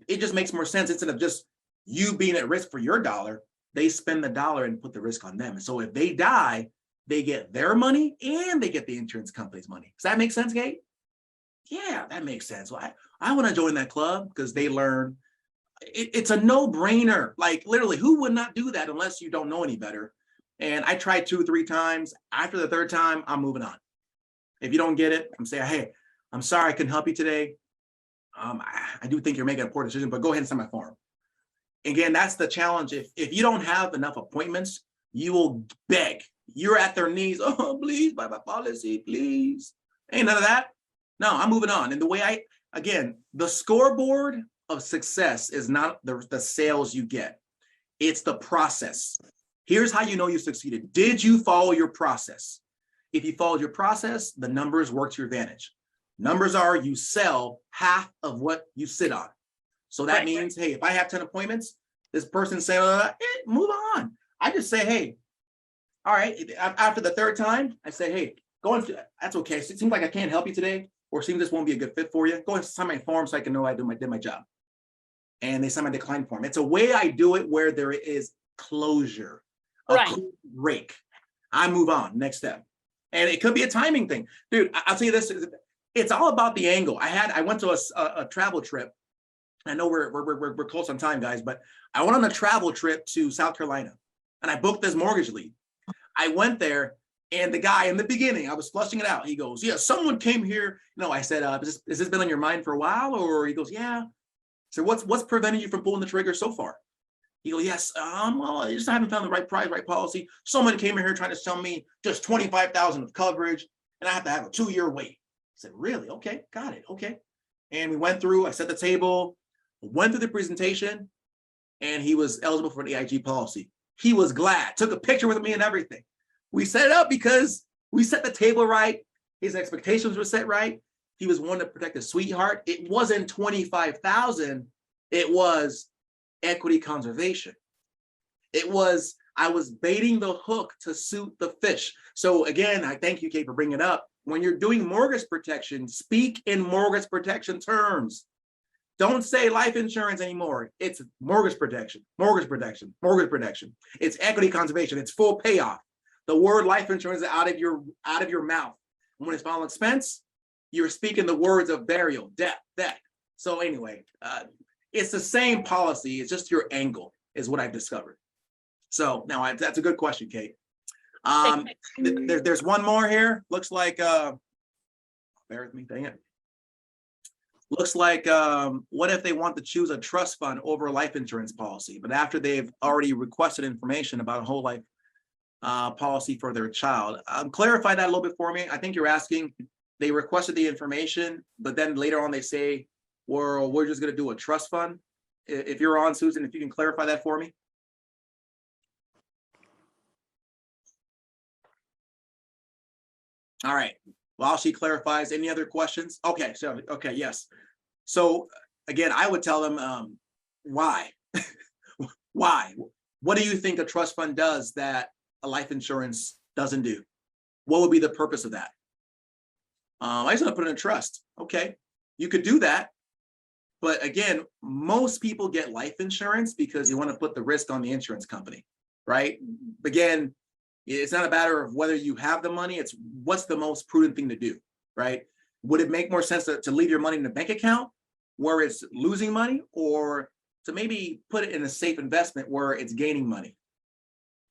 It just makes more sense instead of just you being at risk for your dollar. They spend the dollar and put the risk on them. So if they die, they get their money and they get the insurance company's money. Does that make sense, Kate? Yeah, that makes sense. Well, I want to join that club because they learn. It's a no-brainer. Like literally, who would not do that unless you don't know any better? And I tried 2 or 3 times. After the 3rd time, I'm moving on. If you don't get it, I'm saying, hey, I'm sorry I couldn't help you today. I do think you're making a poor decision, but go ahead and sign my form. Again, that's the challenge. If you don't have enough appointments, you will beg. You're at their knees. Oh, please, buy my policy, please. Ain't none of that. No, I'm moving on. And the way again, the scoreboard of success is not the sales you get. It's the process. Here's how you know you succeeded. Did you follow your process? If you followed your process, the numbers work to your advantage. Numbers are you sell half of what you sit on. So that means, hey, if I have 10 appointments, this person saying, move on. I just say, hey, all right. After the 3rd time, I say, hey, go on. That's okay. So it seems like I can't help you today, or seems this won't be a good fit for you. Go and sign my form so I can know I did my job. And they sign my decline form. It's a way I do it where there is closure, a break. I move on, next step. And it could be a timing thing. Dude, I'll tell you this, it's all about the angle. I went to a travel trip. I know we're close on time, guys, but I went on a travel trip to South Carolina and I booked this mortgage lead. I went there and the guy in the beginning, I was flushing it out. He goes, yeah, someone came here. No, I said, has this been on your mind for a while? Or he goes, yeah. So what's preventing you from pulling the trigger so far? He goes, yes, well, I just haven't found the right price, right policy. Someone came in here trying to sell me just $25,000 of coverage and I have to have a 2-year wait. I said, really? Okay, got it. Okay. And we went through, I set the table, went through the presentation, and he was eligible for an AIG policy. He was glad, took a picture with me and everything. We set it up because we set the table right. His expectations were set right. He was wanting to protect his sweetheart. It wasn't $25,000. It was equity conservation. I was baiting the hook to suit the fish. So again, I thank you, Kate, for bringing it up. When you're doing mortgage protection, speak in mortgage protection terms. Don't say life insurance anymore. It's mortgage protection, mortgage protection, mortgage protection. It's equity conservation. It's full payoff. The word life insurance is out of your mouth. When it's final expense, you're speaking the words of burial, death. So anyway, it's the same policy. It's just your angle is what I've discovered. So now that's a good question, Kate. There's one more here. Looks like, bear with me, dang it. Looks like, what if they want to choose a trust fund over a life insurance policy, but after they've already requested information about a whole life policy for their child? Clarify that a little bit for me. I think you're asking, they requested the information, but then later on they say, well, we're just going to do a trust fund. If you're on, Susan, if you can clarify that for me. All right. While she clarifies, any other questions? Okay. So, okay. Yes. So again, I would tell them, why? Why? What do you think a trust fund does that a life insurance doesn't do? What would be the purpose of that? I just want to put it in a trust. Okay. You could do that. But again, most people get life insurance because you want to put the risk on the insurance company, right? Again, it's not a matter of whether you have the money, it's what's the most prudent thing to do, right? Would it make more sense to leave your money in a bank account where it's losing money, or to maybe put it in a safe investment where it's gaining money?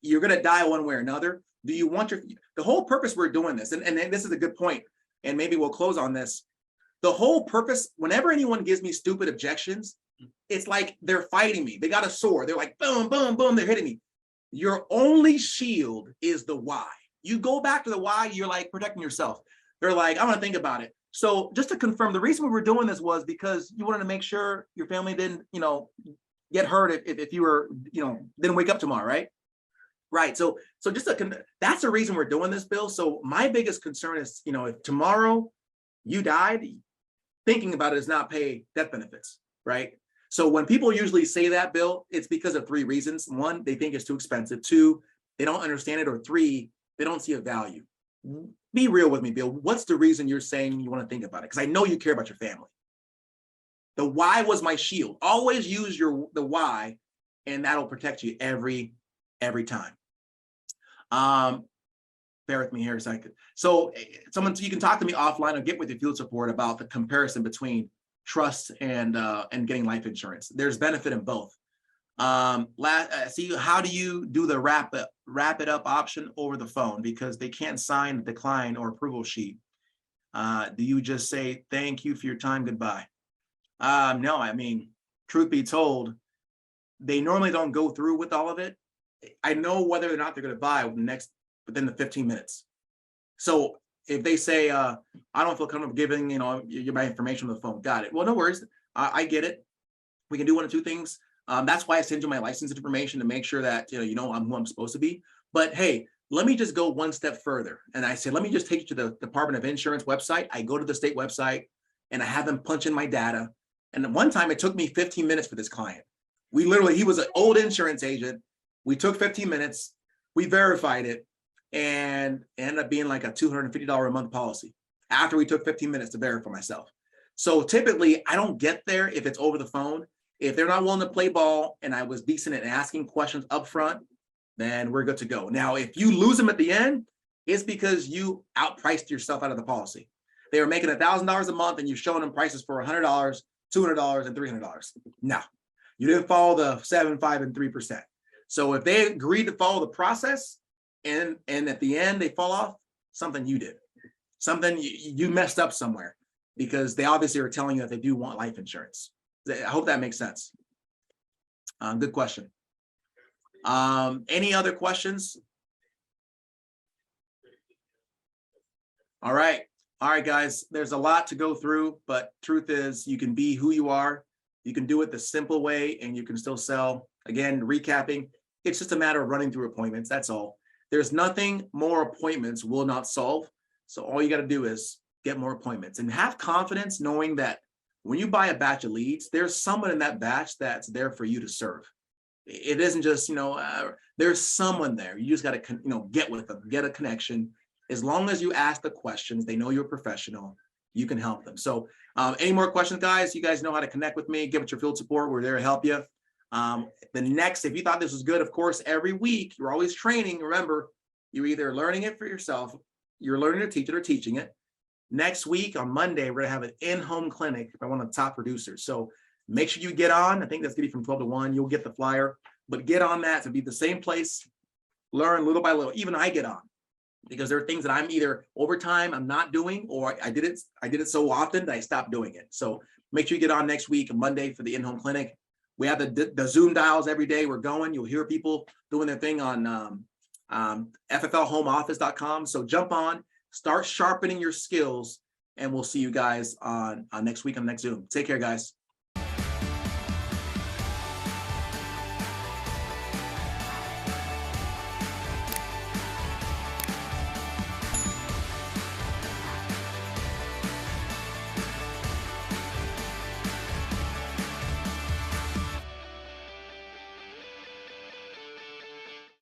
You're going to die one way or another. Do you want the whole purpose we're doing this, and this is a good point, and maybe we'll close on this. The whole purpose, whenever anyone gives me stupid objections, it's like they're fighting me. They got a sword. They're like, boom, boom, boom, they're hitting me. Your only shield is the why. You go back to the why, you're like protecting yourself. They're like, I want to think about it. So just to confirm, the reason we were doing this was because you wanted to make sure your family didn't, get hurt if you were, didn't wake up tomorrow, right? Right. So just that's the reason we're doing this, Bill. So my biggest concern is, if tomorrow you died, thinking about it is not pay death benefits, right? So when people usually say that, Bill, it's because of 3 reasons. 1, they think it's too expensive. 2, they don't understand it. Or 3, they don't see a value. Be real with me, Bill. What's the reason you're saying you want to think about it? Because I know you care about your family. The why was my shield. Always use the why, and that'll protect you every time. Bear with me here a second. So you can talk to me offline or get with your field support about the comparison between trust and getting life insurance. There's benefit in both. See, how do you do the wrap it up option over the phone? Because they can't sign the decline or approval sheet. Do you just say, thank you for your time, goodbye? No, I mean, truth be told, they normally don't go through with all of it. I know whether or not they're going to buy within the 15 minutes. So if they say, I don't feel comfortable giving, my information on the phone, got it. Well, no worries. I get it. We can do 1 of 2 things. That's why I send you my license information to make sure that, I'm who I'm supposed to be. But hey, let me just go 1 step further. And I said, let me just take you to the Department of Insurance website. I go to the state website and I have them punch in my data. And one time it took me 15 minutes for this client. He was an old insurance agent. We took 15 minutes, we verified it, and it ended up being like a $250 a month policy after we took 15 minutes to verify myself. So typically I don't get there if it's over the phone. If they're not willing to play ball and I was decent at asking questions up front, then we're good to go. Now, if you lose them at the end, it's because you outpriced yourself out of the policy. They were making $1,000 a month and you're showing them prices for $100, $200, and $300. No, you didn't follow the 7, 5, and 3%. So if they agreed to follow the process and at the end they fall off, something you did, something you messed up somewhere, because they obviously are telling you that they do want life insurance. I hope that makes sense. Good question. Any other questions? All right, guys, there's a lot to go through, but truth is you can be who you are. You can do it the simple way and you can still sell. Again, recapping, it's just a matter of running through appointments. That's all. There's nothing more appointments will not solve. So all you got to do is get more appointments and have confidence knowing that when you buy a batch of leads, there's someone in that batch that's there for you to serve. It isn't just, there's someone there. You just got to, get with them, get a connection. As long as you ask the questions, they know you're a professional, you can help them. So any more questions, guys? You guys know how to connect with me. Give it your field support. We're there to help you. If you thought this was good, of course, every week, you're always training. Remember, you're either learning it for yourself, you're learning to teach it or teaching it. Next week on Monday, we're gonna have an in-home clinic by one of the top producers. So make sure you get on. I think that's gonna be from 12 to 1. You'll get the flyer, but get on that to be the same place, learn little by little. Even I get on because there are things that I'm either over time I'm not doing, or I did it so often that I stopped doing it. So make sure you get on next week, Monday, for the in-home clinic. We have the Zoom dials every day. We're going. You'll hear people doing their thing on fflhomeoffice.com. So jump on, start sharpening your skills, and we'll see you guys on next week on the next Zoom. Take care, guys.